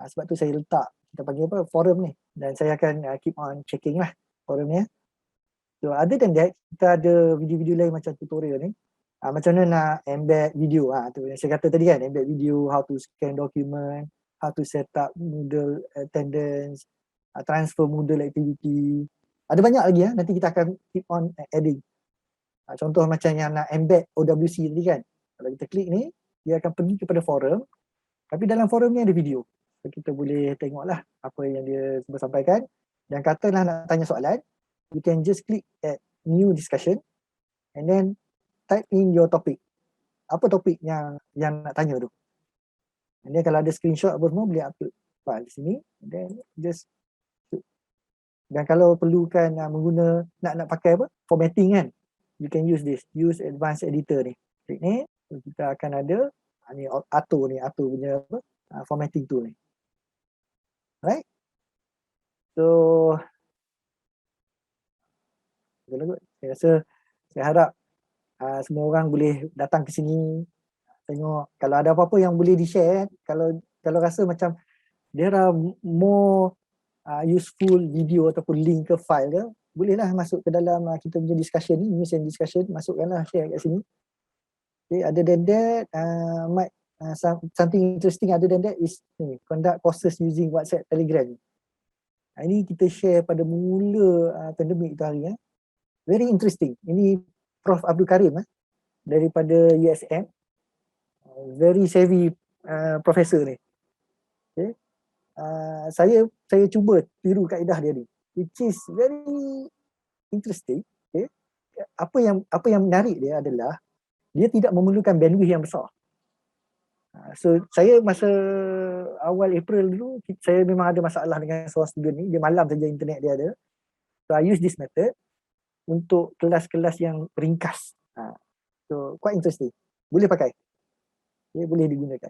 Sebab tu saya letak kita panggil apa forum ni dan saya akan keep on checking lah forum ni. So other than that kita ada video-video lain macam tutorial ni. Macam mana nak embed video. Tu yang saya kata tadi kan, embed video, how to scan document, how to set up Moodle attendance, transfer Moodle activity. Ada banyak lagi nanti kita akan keep on adding. Contoh macam yang nak embed OWC tadi kan. Kalau kita klik ni, dia akan pergi kepada forum. Tapi dalam forum ni ada video. So kita boleh tengoklah apa yang dia cuba sampaikan. Dan katalah nak tanya soalan, you can just click at new discussion and then type in your topic. Apa topik yang nak tanya tu. And then kalau ada screenshot apa semua boleh upload file di sini. And then just dan kalau perlukan mengguna nak pakai apa formatting kan, you can use this, use advanced editor ni. Klik ni, kita akan ada ni auto punya apa formatting tool ni. Right? So saya rasa saya harap semua orang boleh datang ke sini tengok. Kalau ada apa-apa yang boleh di-share, kalau rasa macam there are more useful video ataupun link ke file ke, bolehlah masuk ke dalam kita punya discussion ni, news and discussion, masukkanlah share kat sini. Okay, other than that, something interesting other than that is conduct courses using WhatsApp, Telegram. Ini kita share pada mula pandemik tu hari. Very interesting. Ini Prof Abdul Karim daripada USM, very savvy professor ni. Okay. Saya cuba tiru kaedah dia ni, which is very interesting. Okay. Apa yang menarik dia adalah dia tidak memerlukan bandwidth yang besar. So saya masa awal April dulu, saya memang ada masalah dengan seorang student ni, dia malam saja internet dia ada. So I use this method untuk kelas-kelas yang ringkas. So quite interesting. Boleh pakai. Okay, boleh digunakan.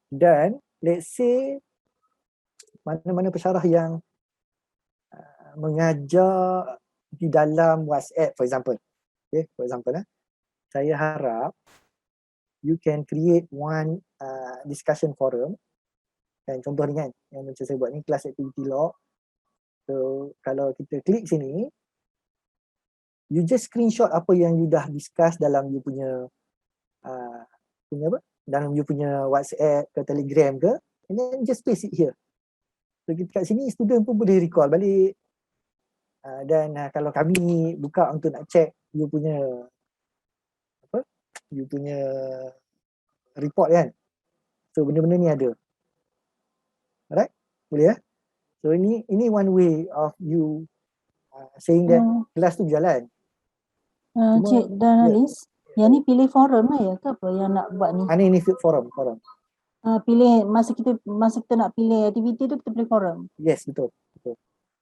Dan let's say mana-mana pensyarah yang mengajar di dalam WhatsApp for example. Okay, for example saya harap you can create one discussion forum. Dan contoh ni kan, yang macam saya buat ni class activity log. So kalau kita klik sini, you just screenshot apa yang you dah discuss dalam you punya dalam you punya WhatsApp ke Telegram ke, and then just paste it here. So kat sini student pun boleh recall balik. Dan kalau kami buka untuk nak check you punya report kan, so benda-benda ni ada. Alright, boleh ya? So ini one way of you saying that kelas tu berjalan. Cik Danalis, yang ni pilih forum lah ya ke apa yang nak buat ni? Ini forum. Pilih masa kita nak pilih aktiviti tu kita pilih forum. Yes, betul.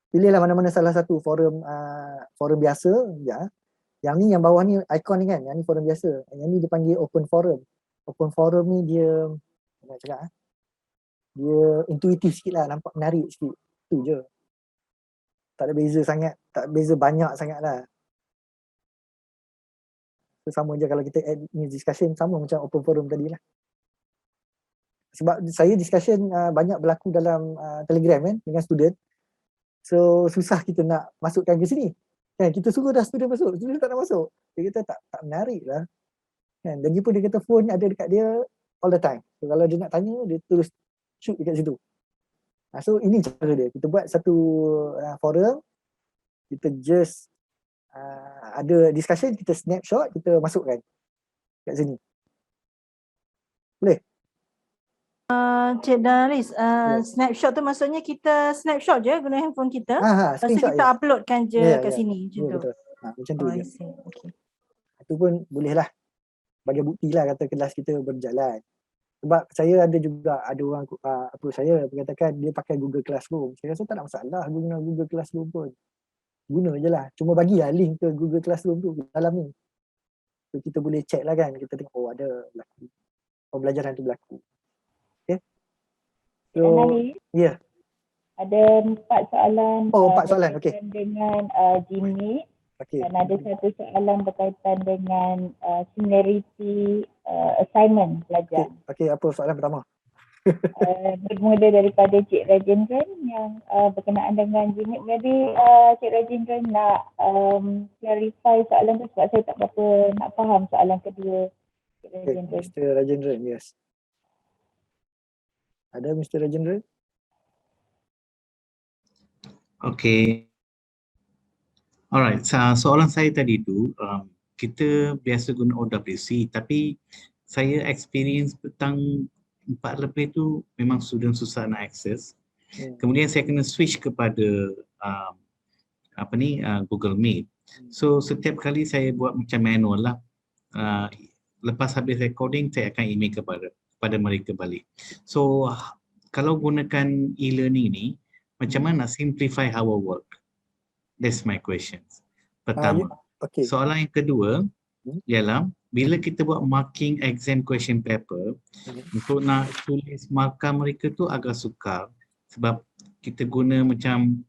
Pilihlah mana-mana salah satu forum biasa ya. Yang ni yang bawah ni ikon ni kan, yang ni forum biasa. Yang ni dipanggil open forum. Open forum ni dia nak cakap dia intuitif sikit lah, nampak menarik sikit. Tu je. Tak ada beza sangat, tak beza banyak sangat lah. So, sama je kalau kita add new discussion, sama macam open forum tadi lah. Sebab saya discussion banyak berlaku dalam Telegram kan dengan student. So susah kita nak masukkan ke sini. Kan kita suruh dah student masuk, student tak nak masuk. Dia kata tak menarik lah. Kan, dan dia pun dia kata phone ada dekat dia all the time. So kalau dia nak tanya, dia terus shoot dekat situ. So ini cara dia. Kita buat satu forum, kita just ada discussion, kita snapshot, kita masukkan kat sini. Boleh? Cik Danalis, snapshot tu maksudnya kita snapshot je guna handphone kita. Lepas tu kita uploadkan je kat sini. Macam tu. Betul. Macam tu je. Okay. Itu pun boleh lah. Bagi bukti lah kata kelas kita berjalan. Sebab saya ada juga, ada orang approach saya berkatakan dia pakai Google Classroom. Saya rasa tak ada masalah guna Google Classroom pun. Guna je lah. Cuma bagilah link ke Google Classroom tu dalam ni. So kita boleh check lah kan. Kita tengok ada berlaku. Pembelajaran tu berlaku. Okay. So, ya. Ada 4 soalan. 4 soalan. Okay. Dengan Gmeet. Okay. Dan ada satu soalan berkaitan dengan similarity assignment pelajar. Okay, apa soalan pertama? Bermula daripada Cik Rajendran yang berkenaan dengan Gmeet. Maybe Cik Rajendran nak clarify soalan tu sebab saya tak berapa nak faham soalan kedua Cik Rajendran. Mr. Rajendran, yes. Ada Mr. Rajendran? Okay. Alright, soalan saya tadi tu, kita biasa guna OWC tapi saya experience petang 4 lebih tu memang student susah nak akses. Kemudian saya kena switch kepada Google Meet. So setiap kali saya buat macam manual lah. Lepas habis recording saya akan email kepada mereka balik. So kalau gunakan e-learning ni, macam mana simplify our work? That's my questions. Pertama. Soalan yang kedua ialah bila kita buat marking exam question paper, untuk nak tulis markah mereka tu agak sukar sebab kita guna macam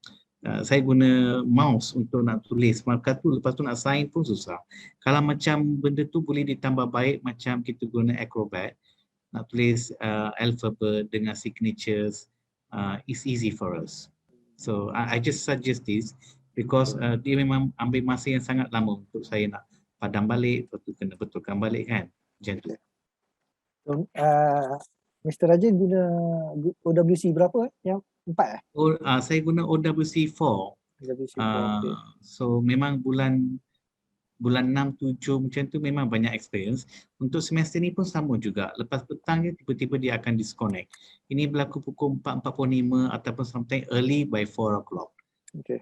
saya guna mouse untuk nak tulis markah tu, lepas tu nak sign pun susah. Kalau macam benda tu boleh ditambah baik macam kita guna Acrobat, nak tulis alphabet dengan signatures, it's easy for us. So I just suggest this because dia memang ambil masa yang sangat lama untuk saya nak padam balik, lepas tu kena betulkan balik kan. Macam tu. So, Mr. Rajin guna OWC berapa? Yang 4 saya guna OWC 4. OWC 4 okay. So memang bulan bulan 6, 7 macam tu memang banyak experience. Untuk semester ni pun sama juga. Lepas petang dia tiba-tiba dia akan disconnect. Ini berlaku pukul 4.45 ataupun sometimes early by 4 o'clock. Okay.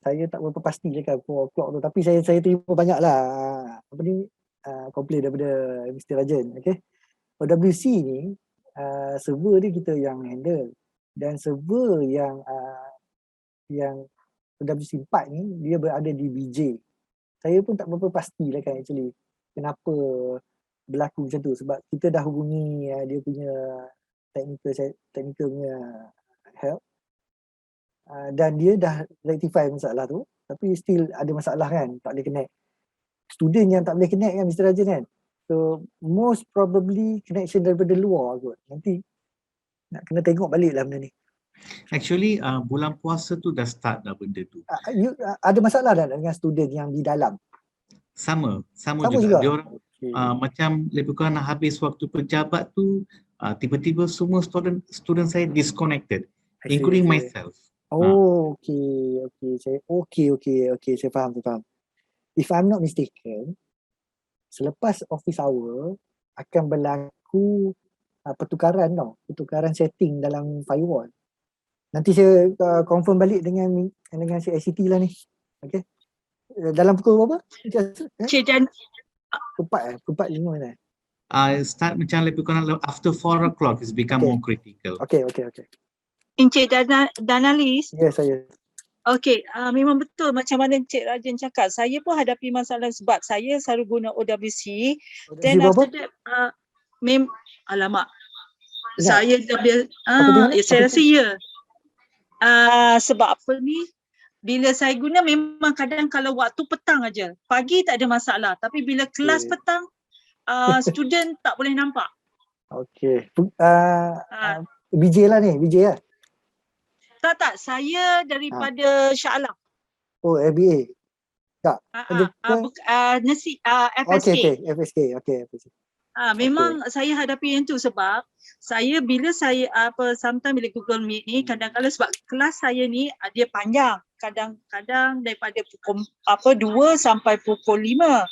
Saya tak berapa pasti cakap 4 o'clock tu, tapi saya terima banyak lah komplain daripada Mr. Rajan. Okay. OWC ni server dia kita yang handle, dan server yang OWC 4 ni dia berada di BJ. Saya pun tak berapa pasti lah kan actually kenapa berlaku macam tu, sebab kita dah hubungi dia punya technical punya help, dan dia dah rectify masalah tu, tapi still ada masalah kan, tak boleh connect. Student yang tak boleh connect kan Mr. Rajan kan. So most probably connection daripada luar kot. Nanti nak kena tengok balik lah benda ni. Actually bulan puasa tu dah start dah benda tu. Ada masalah tak dengan student yang di dalam? Sama Sama juga. juga? Dia orang macam lebih kurang nak habis waktu pejabat tu, tiba-tiba semua student saya disconnected, including myself. Oh, okay. Saya faham. If I'm not mistaken, selepas office hour akan berlaku pertukaran setting dalam firewall. Nanti saya confirm balik dengan si ICT lah ni. Okay. Dalam pukul berapa? Cik Dan, Pukul 4.5 ni. Start macam lebih kurang after 4 o'clock is become more critical. Okay. Encik Danalis. Ya, saya. Okey, memang betul macam mana Encik Rajan cakap. Saya pun hadapi masalah sebab saya selalu guna OWC. Then after that, alamak. Saya dah saya rasa ya. Sebab apa ni? Bila saya guna memang kadang kalau waktu petang aja. Pagi tak ada masalah. Tapi bila kelas petang, student tak boleh nampak. Okey. BJ lah ni, BJ lah. Tak, saya daripada Shah Alam. Oh, FBA. Tak. FSK. Okay, FSK. Memang saya hadapi yang tu sebab bila saya sometimes bila Google Meet ni kadang-kadang sebab kelas saya ni dia panjang, kadang-kadang daripada pukul 2 sampai pukul 5.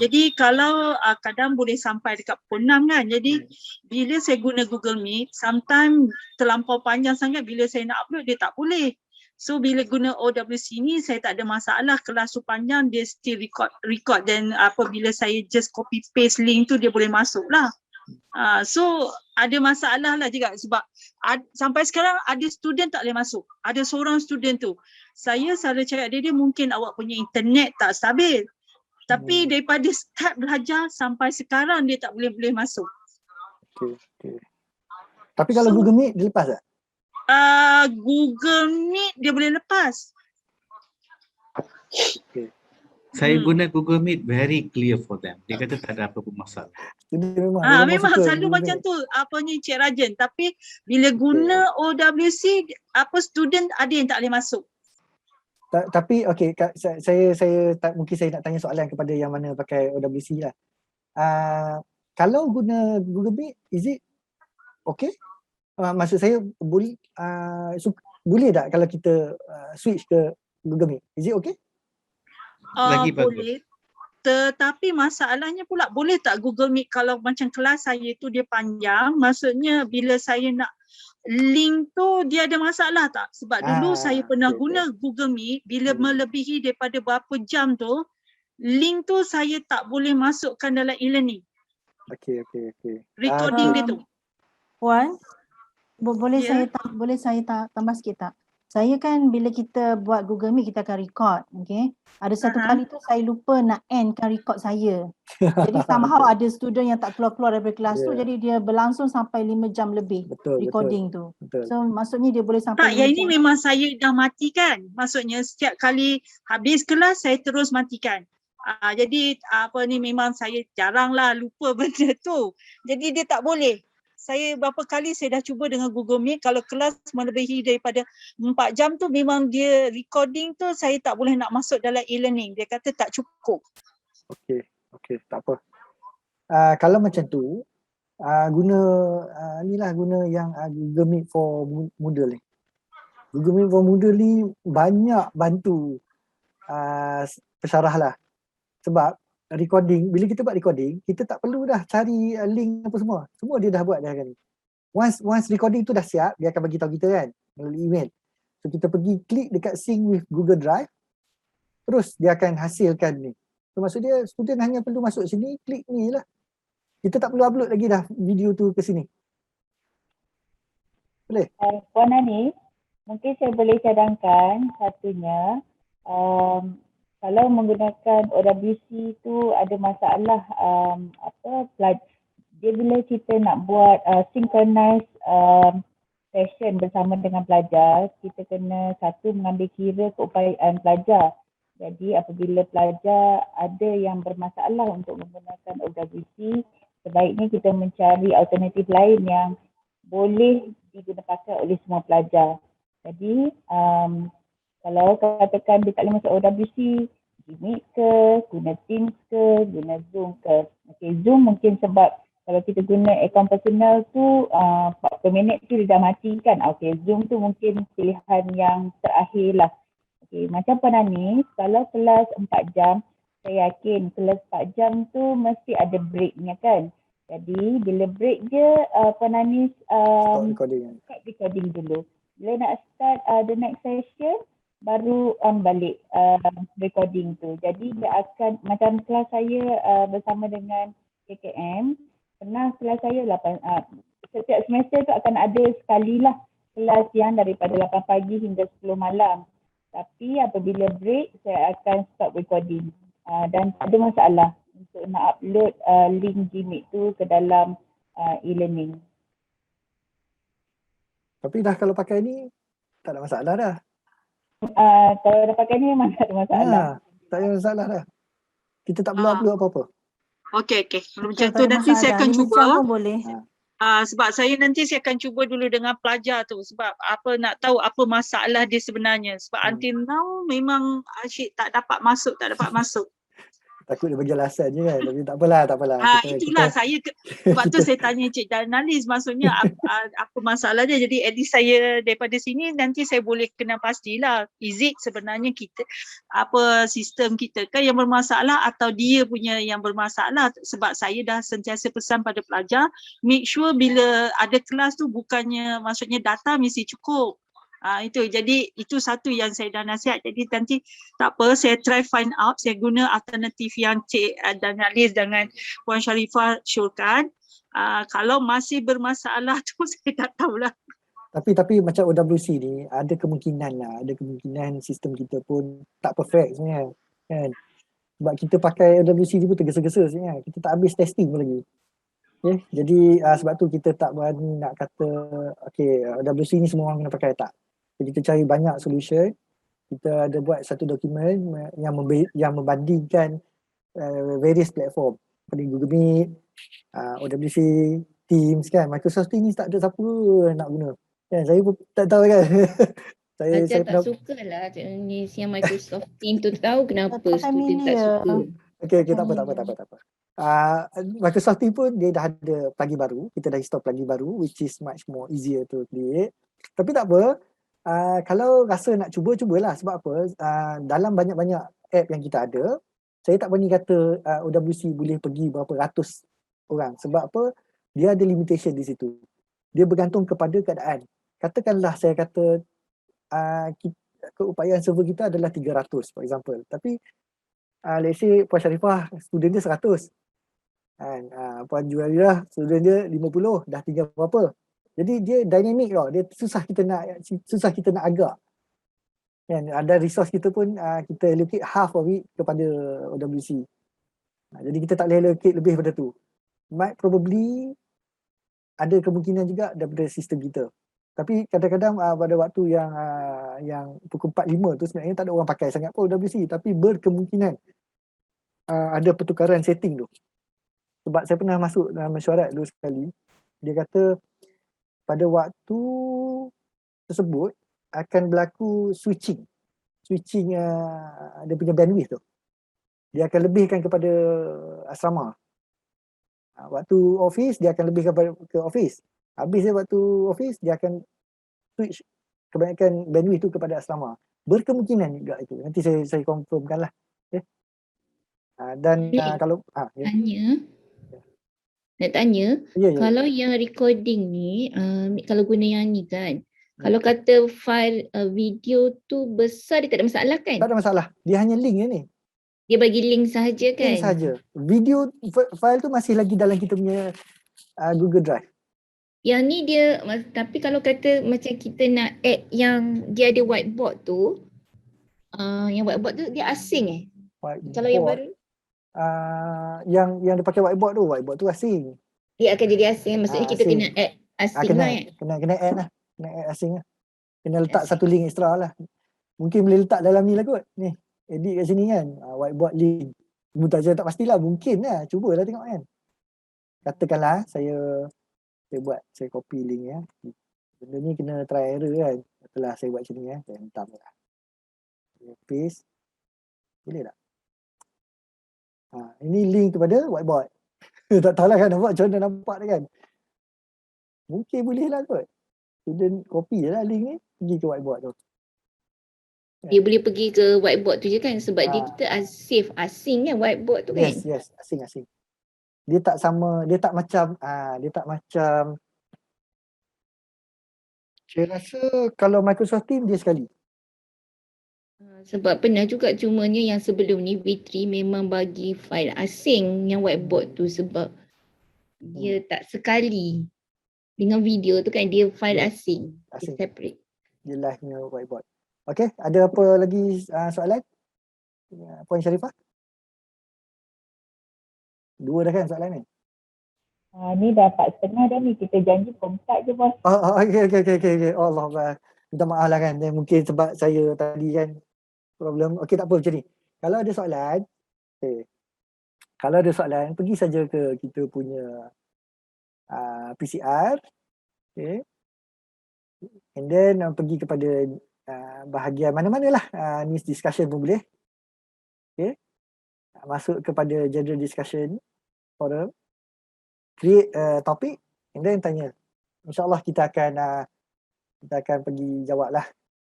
Jadi kalau kadang boleh sampai dekat pukul 6 kan. Jadi bila saya guna Google Meet, sometimes terlampau panjang sangat, bila saya nak upload dia tak boleh. So bila guna OWC ni saya tak ada masalah, kelas tu panjang dia still record dan bila saya just copy paste link tu dia boleh masuk lah. So ada masalah lah juga sebab sampai sekarang ada student tak boleh masuk. Ada seorang student tu, saya selalu cakap dia mungkin awak punya internet tak stabil. Tapi daripada start belajar sampai sekarang dia tak boleh masuk. Okay. Tapi kalau Google Meet dia lepas tak? Google Meet dia boleh lepas. Okay. Saya guna Google Meet very clear for them. Dia kata tak ada apa-apa masalah. Memang selalu macam tu Cik Rajan. Tapi bila guna OWC student ada yang tak boleh masuk. Tapi saya mungkin saya nak tanya soalan kepada yang mana pakai OWC lah. Kalau guna Google Meet, is it okay? Maksud saya boleh tak kalau kita switch ke Google Meet? Is it okay? Lagi boleh. Tetapi masalahnya pula boleh tak Google Meet kalau macam kelas saya tu dia panjang, maksudnya bila saya nak link tu dia ada masalah tak? Sebab dulu saya pernah guna Google Meet, bila melebihi daripada berapa jam tu, link tu saya tak boleh masukkan dalam e-learning. Okay. Recording dia tu. Puan, boleh saya tambah sikit tak? Saya kan bila kita buat Google Meet kita akan record, okay? Ada satu kali tu saya lupa nak endkan record saya. Jadi somehow ada student yang tak keluar-keluar daripada kelas tu, jadi dia berlangsung sampai 5 jam lebih recording tu. So maksudnya dia boleh sampai yang ini memang saya dah matikan. Maksudnya setiap kali habis kelas saya terus matikan. Jadi memang saya jaranglah lupa benda tu. Jadi dia tak boleh. Saya berapa kali saya dah cuba dengan Google Meet, kalau kelas melebihi daripada 4 jam tu memang dia recording tu saya tak boleh nak masuk dalam e-learning. Dia kata tak cukup. Okay, tak apa. Kalau macam tu, guna yang Google Meet for Moodle ni. Google Meet for Moodle ni banyak bantu pensyarah lah. Sebab recording, bila kita buat recording, kita tak perlu dah cari link apa semua. Semua dia dah buat dah kan. Once recording tu dah siap, dia akan bagi tahu kita kan melalui email. So kita pergi klik dekat sync with Google Drive, terus dia akan hasilkan ni. So maksud dia student hanya perlu masuk sini, klik ni lah. Kita tak perlu upload lagi dah video tu ke sini. Boleh? Puan Anis, mungkin saya boleh cadangkan satunya, kalau menggunakan OWC tu ada masalah dia bila kita nak buat synchronize session bersama dengan pelajar, kita kena satu mengambil kira keupayaan pelajar. Jadi apabila pelajar ada yang bermasalah untuk menggunakan OWC, sebaiknya kita mencari alternatif lain yang boleh digunakan oleh semua pelajar. Jadi kalau katakan dia tak boleh masuk OWC, Gmeet ke, guna Teams ke, guna Zoom ke. Okay, Zoom mungkin sebab kalau kita guna akaun personal tu 40 minit tu dia dah mati kan. Okay, Zoom tu mungkin pilihan yang terakhir lah. Okay, macam Puan Anis, kalau kelas 4 jam, saya yakin kelas 4 jam tu mesti ada breaknya kan. Jadi bila break je Puan Anis start recording dulu. Bila nak start the next session, baru on balik recording tu. Jadi dia akan, macam kelas saya bersama dengan KKM, pernah kelas saya setiap semester tu akan ada sekali lah kelas yang daripada 8 pagi hingga 10 malam. Tapi apabila break, saya akan stop recording. Dan tak ada masalah untuk nak upload link Gmeet tu ke dalam e-learning. Tapi dah kalau pakai ni, tak ada masalah dah. Kalau dah pakai ni memang tak ada masalah. Tak ada masalah dah. Kita tak perlu upload apa-apa. Okey. Kalau macam Tak tu ada nanti saya masalah. akan 5 cuba. jam pun boleh. Sebab saya nanti saya akan cuba dulu dengan pelajar tu sebab apa nak tahu apa masalah dia sebenarnya. Sebab until now memang asyik tak dapat masuk. Takut dia bagi alasan je kan. Tapi tak apalah. Itulah saya sebab tu saya tanya Cik Janalis maksudnya apa masalah dia. Jadi at least saya daripada sini nanti saya boleh kena pastilah is it sebenarnya kita apa sistem kita kan yang bermasalah atau dia punya yang bermasalah. Sebab saya dah sentiasa pesan pada pelajar make sure bila ada kelas tu bukannya maksudnya data mesti cukup. Itu jadi itu satu yang saya dah nasihat. Jadi nanti tak apa saya try find out, saya guna alternatif yang Cik Danalis dengan Puan Sharifah syorkan. Kalau masih bermasalah tu saya tak tahulah. Tapi macam OWC ni ada kemungkinan sistem kita pun tak perfect sebenarnya kan. Sebab kita pakai OWC ni pun tergesa-gesa sebenarnya. Kita tak habis testing pun lagi. Okay? Jadi sebab tu kita tak berani nak kata OWC ni semua orang kena pakai, tak. Jadi kita cari banyak solution. Kita ada buat satu dokumen yang membandingkan various platform seperti Google Meet, OWC, Teams kan. Microsoft Teams tak ada siapa nak guna. Kan saya pun tak tahu kan. saya tak suka lah ni yang Microsoft Teams tu, tahu kenapa student tak suka. Okay, tak apa. Microsoft Teams pun dia dah ada plugin baru. Kita dah install plugin baru which is much more easier to create. Tapi tak apa. Kalau rasa nak cubalah. Sebab apa? Dalam banyak-banyak app yang kita ada, saya tak berani kata OWC boleh pergi berapa ratus orang. Sebab apa? Dia ada limitation di situ. Dia bergantung kepada keadaan. Katakanlah saya kata keupayaan server kita adalah 300 for example. Tapi let's say Puan Sharifah student dia 100. Puan Juwairah student dia 50, dah tinggal berapa. Jadi dia dynamic tau. Dia susah kita nak agak. Kan ada resource kita pun kita allocate half of it kepada OWC. Jadi kita tak boleh allocate lebih daripada tu. Might probably ada kemungkinan juga daripada sistem kita. Tapi kadang-kadang pada waktu yang pukul 4.5 tu sebenarnya tak ada orang pakai sangat pun OWC, tapi berkemungkinan ada pertukaran setting tu. Sebab saya pernah masuk dalam mesyuarat dulu sekali. Dia kata pada waktu tersebut akan berlaku switching dia punya bandwidth tu. Dia akan lebihkan kepada asrama. Waktu office dia akan lebihkan ke office. Habis dia waktu office dia akan switch kebanyakan bandwidth tu kepada asrama. Berkemungkinan juga itu. Nanti saya confirmkan lah. Okay. Dan Dik, kalau ya. nak tanya, Ya, ya. kalau yang recording ni, kalau guna yang ni kan, kalau kata file video tu besar, dia tak ada masalah kan? Tak ada masalah. Dia hanya link je ni. Dia bagi link sahaja kan? Link saja. Video file tu masih lagi dalam kita punya Google Drive. Yang ni dia, tapi kalau kata macam kita nak add yang dia ada whiteboard tu, yang whiteboard tu dia asing Kalau yang baru? Yang dia pakai whiteboard tu asing. Dia akan jadi asing. Maksudnya kita asing. kena add asing kena, lah kena add lah. Kena add asing lah. Kena letak satu link extra lah. Mungkin boleh letak dalam ni lah kot. Ni, edit kat sini kan. Whiteboard link. Saya tak pastilah. Mungkin lah. Cubalah tengok kan. Katakanlah saya copy link ya. Benda ni kena try error kan. Setelah saya buat macam ni ya. Saya hentam lah. Paste. Boleh tak? Ini link kepada whiteboard. Tak tahulah kan nampak macam mana nampak dia kan. Mungkin boleh lah kot. Student copy je lah link ni. Pergi ke whiteboard tu. Dia boleh pergi ke whiteboard tu je kan. Sebab dia kita save asing kan whiteboard tu kan. Yes. Asing. Dia tak sama. Dia tak macam. Saya rasa kalau Microsoft Teams dia sekali. Sebab pernah juga cumanya yang sebelum ni V3 memang bagi file asing yang whiteboard tu sebab dia tak sekali dengan video tu kan dia file asing. Dia separate. Dia live punya whiteboard. Okay, ada apa lagi soalan? Puan Sharifah? 2 dah kan soalan ni? Ni dah 4.30 dah ni. Kita janji pukul 4 je bos. Okay. Allah Allah. Minta maaf lah kan. Mungkin sebab saya tadi kan problem. Okay, tak apa macam ni. Kalau ada soalan, pergi saja ke kita punya PCR. Okay. And then pergi kepada bahagian mana-mana lah. Ni discussion pun boleh. Okay. Masuk kepada general discussion forum. Create topik and then tanya. InsyaAllah kita akan pergi jawab lah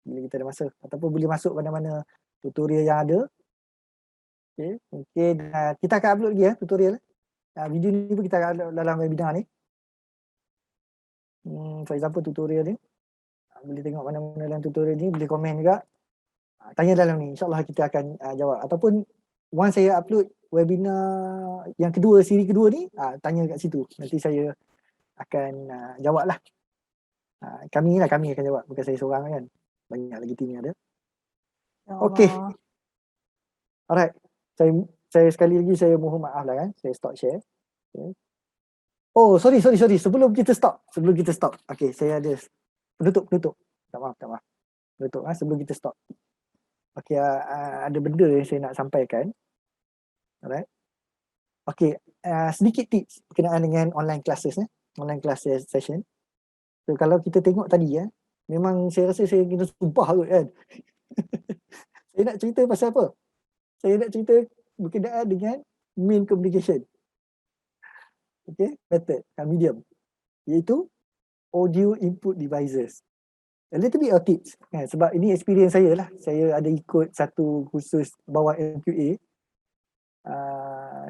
bila kita ada masa. Ataupun boleh masuk mana-mana tutorial yang ada. Okay. Mungkin kita akan upload lagi tutorial. Video ni pun kita akan upload dalam webinar ni. For example tutorial ni. Boleh tengok mana-mana dalam tutorial ni. Boleh komen juga. Tanya dalam ni. InsyaAllah kita akan jawab. Ataupun once saya upload webinar yang kedua, siri kedua ni, tanya kat situ. Nanti saya akan jawab lah. Kami akan jawab. Bukan saya seorang kan. Banyak lagi tim yang ada. Okay. Alright. Saya sekali lagi saya mohon maaf lah kan. Saya stop share. Okay. Oh, sorry. Sebelum kita stop. Okay, saya ada penutup. Tak maaf. Penutup sebelum kita stop. Okay, ada benda yang saya nak sampaikan. Alright. Okay, sedikit tips berkenaan dengan online classes online class session. So kalau kita tengok tadi memang saya rasa saya kena sumpah kot kan. Saya nak cerita pasal apa? Saya nak cerita berkenaan dengan main communication. Okay, method, medium. Iaitu audio input devices. A little bit of tips kan, sebab ini experience saya lah. Saya ada ikut satu kursus bawah MQA.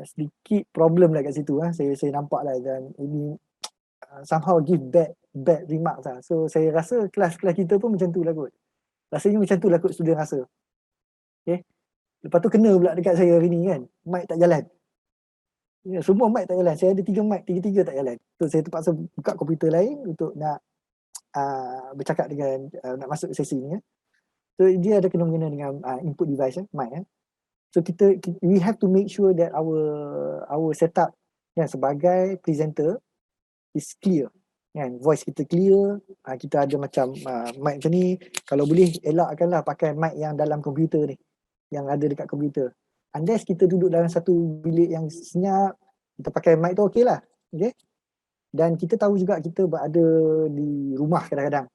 Sedikit problem lah kat situ saya nampak lah dan ini somehow give bad remarks lah. So saya rasa kelas-kelas kita pun macam tu lah kot. Rasanya macam tu lah kot student rasa. Okay. Lepas tu kena pula dekat saya hari ni kan. Mic tak jalan. Ya, semua mic tak jalan. Saya ada 3 mic, 3 tak jalan. So saya terpaksa buka komputer lain untuk nak bercakap dengan nak masuk sesi ni. So dia ada kena-mengena dengan input device mic. So we have to make sure that our setup sebagai presenter is clear. Voice kita clear, kita ada macam mic macam ni. Kalau boleh elakkanlah pakai mic yang dalam komputer ni, yang ada dekat komputer. Unless kita duduk dalam satu bilik yang senyap, kita pakai mic tu okey lah. Okay? Dan kita tahu juga kita berada di rumah kadang-kadang.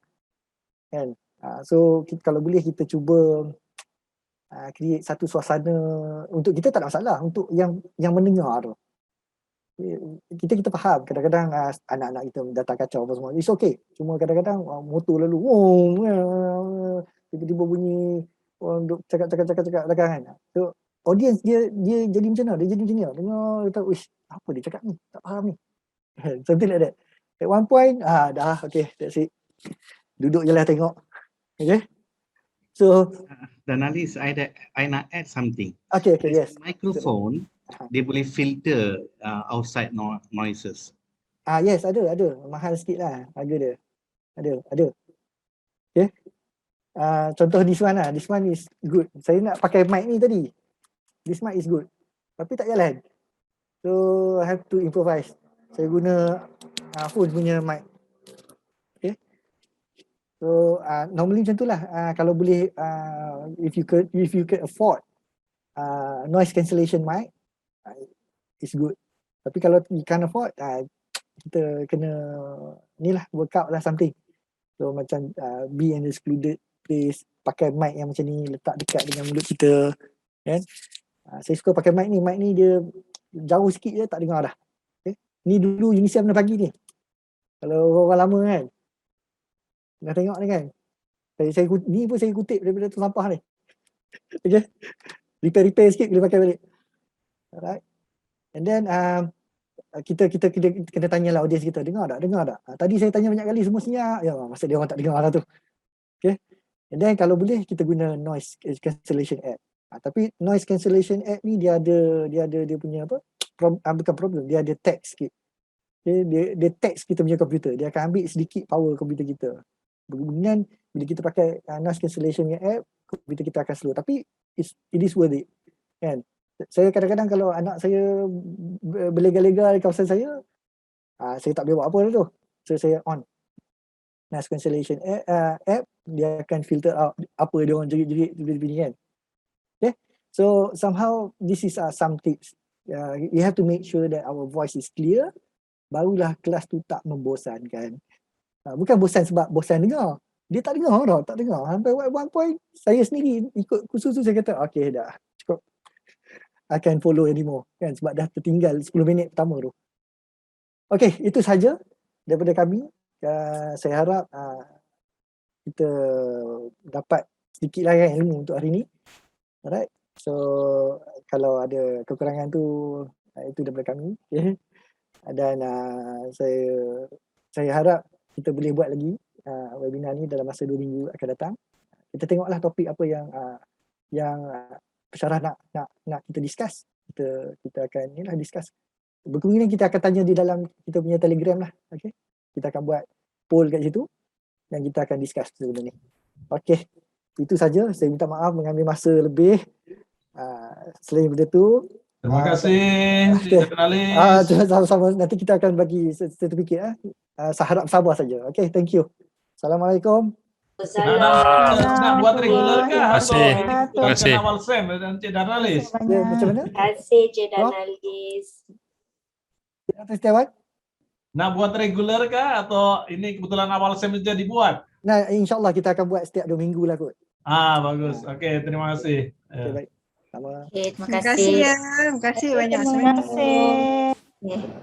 Kan? So kalau boleh kita cuba create satu suasana untuk kita, tak ada masalah. Untuk yang mendengar tu, kita faham kadang-kadang anak-anak kita datang kacau apa semua, it's okay. Cuma kadang-kadang motor lalu tiba-tiba bunyi orang duk cakap belakang kan. So audience dia jadi macam mana? Dia jadi macam ni. Dengar dia tahu, "Uish, apa dia cakap ni? Tak faham ni." Something like that. At one point, dah okay, that's it. Duduk je lah tengok. Okay. So Dan Alis, I nak add something. okay, yes. Microphone, dia boleh filter outside noises. Yes, ada. Mahal sikit lah harga dia. Ada. Okay. Contoh this one lah. This one is good. Saya nak pakai mic ni tadi. This mic is good. Tapi tak jalan. So I have to improvise. Saya guna phone punya mic. Okay. So normally macam tu lah. Kalau boleh, if you could afford noise cancellation mic, it's good. Tapi kalau you can't afford, kita kena ni lah, workout lah something. So macam be in a secluded place, pakai mic yang macam ni, letak dekat dengan mulut kita, kan. Saya suka pakai mic ni dia jauh sikit je tak dengar dah. Okay. Ni dulu Unisia pernah bagi ni. Kalau orang lama kan, dah tengok ni kan. Ni pun saya kutip daripada tu sampah ni. Okay. Repair sikit boleh pakai balik. Alright. And then kita kena tanyalah audience kita, dengar tak? Tadi saya tanya banyak kali semua senyap. Ya, masa dia orang tak dengar lah tu. Okay. And then kalau boleh kita guna noise cancellation app. Tapi noise cancellation app ni dia punya apa? Bukan problem, dia ada text sikit. Okay. Dia text kita punya komputer. Dia akan ambil sedikit power komputer kita. Kemudian bila kita pakai noise cancellation app, komputer kita akan slow. Tapi it is worth it. Kan? Saya kadang-kadang kalau anak saya berlega-lega di kawasan saya tak boleh buat apa tu. So saya on noise cancellation app, dia akan filter out apa dia orang jerit-jerit ni kan. Okay. So somehow this is some tips. You have to make sure that our voice is clear. Barulah kelas tu tak membosankan. Bukan bosan sebab bosan dengar. Dia tak dengar tau, tak dengar. Sampai one point saya sendiri ikut kursus tu, saya kata okay dah cukup. I can follow anymore kan, sebab dah tertinggal 10 minit pertama tu. Okay, itu saja daripada kami. Saya harap kita dapat sedikit lah kan ilmu untuk hari ni. Alright. So kalau ada kekurangan tu, itu daripada kami. Okay. Dan saya harap kita boleh buat lagi webinar ni dalam masa 2 minggu akan datang. Kita tengoklah topik apa yang pensyarah nak kita discuss. Kita akan discuss. Berkemungkinan kita akan tanya di dalam kita punya Telegram lah. Okay. Kita akan buat poll kat situ dan kita akan discuss benda ni. Okay. Itu saja. Saya minta maaf mengambil masa lebih. Selain benda tu, terima kasih Cik Alis. Sama-sama. Nanti kita akan bagi sertifikat. Harap sabar saja. Okay. Thank you. Assalamualaikum. Nak buat regular kah? Terima kasih. Awal SEM dan Cik Darnalis. Macam mana? Terima kasih Cik Darnalis. Setiawan? Nak buat regular kah atau ini kebetulan awal SEM saja dibuat? Nah, insyaAllah kita akan buat setiap 2 minggu lah kot. Bagus. Okey, terima kasih. Okay, baik. Sama. Okay, Terima kasih ya. Terima kasih banyak. Terima kasih.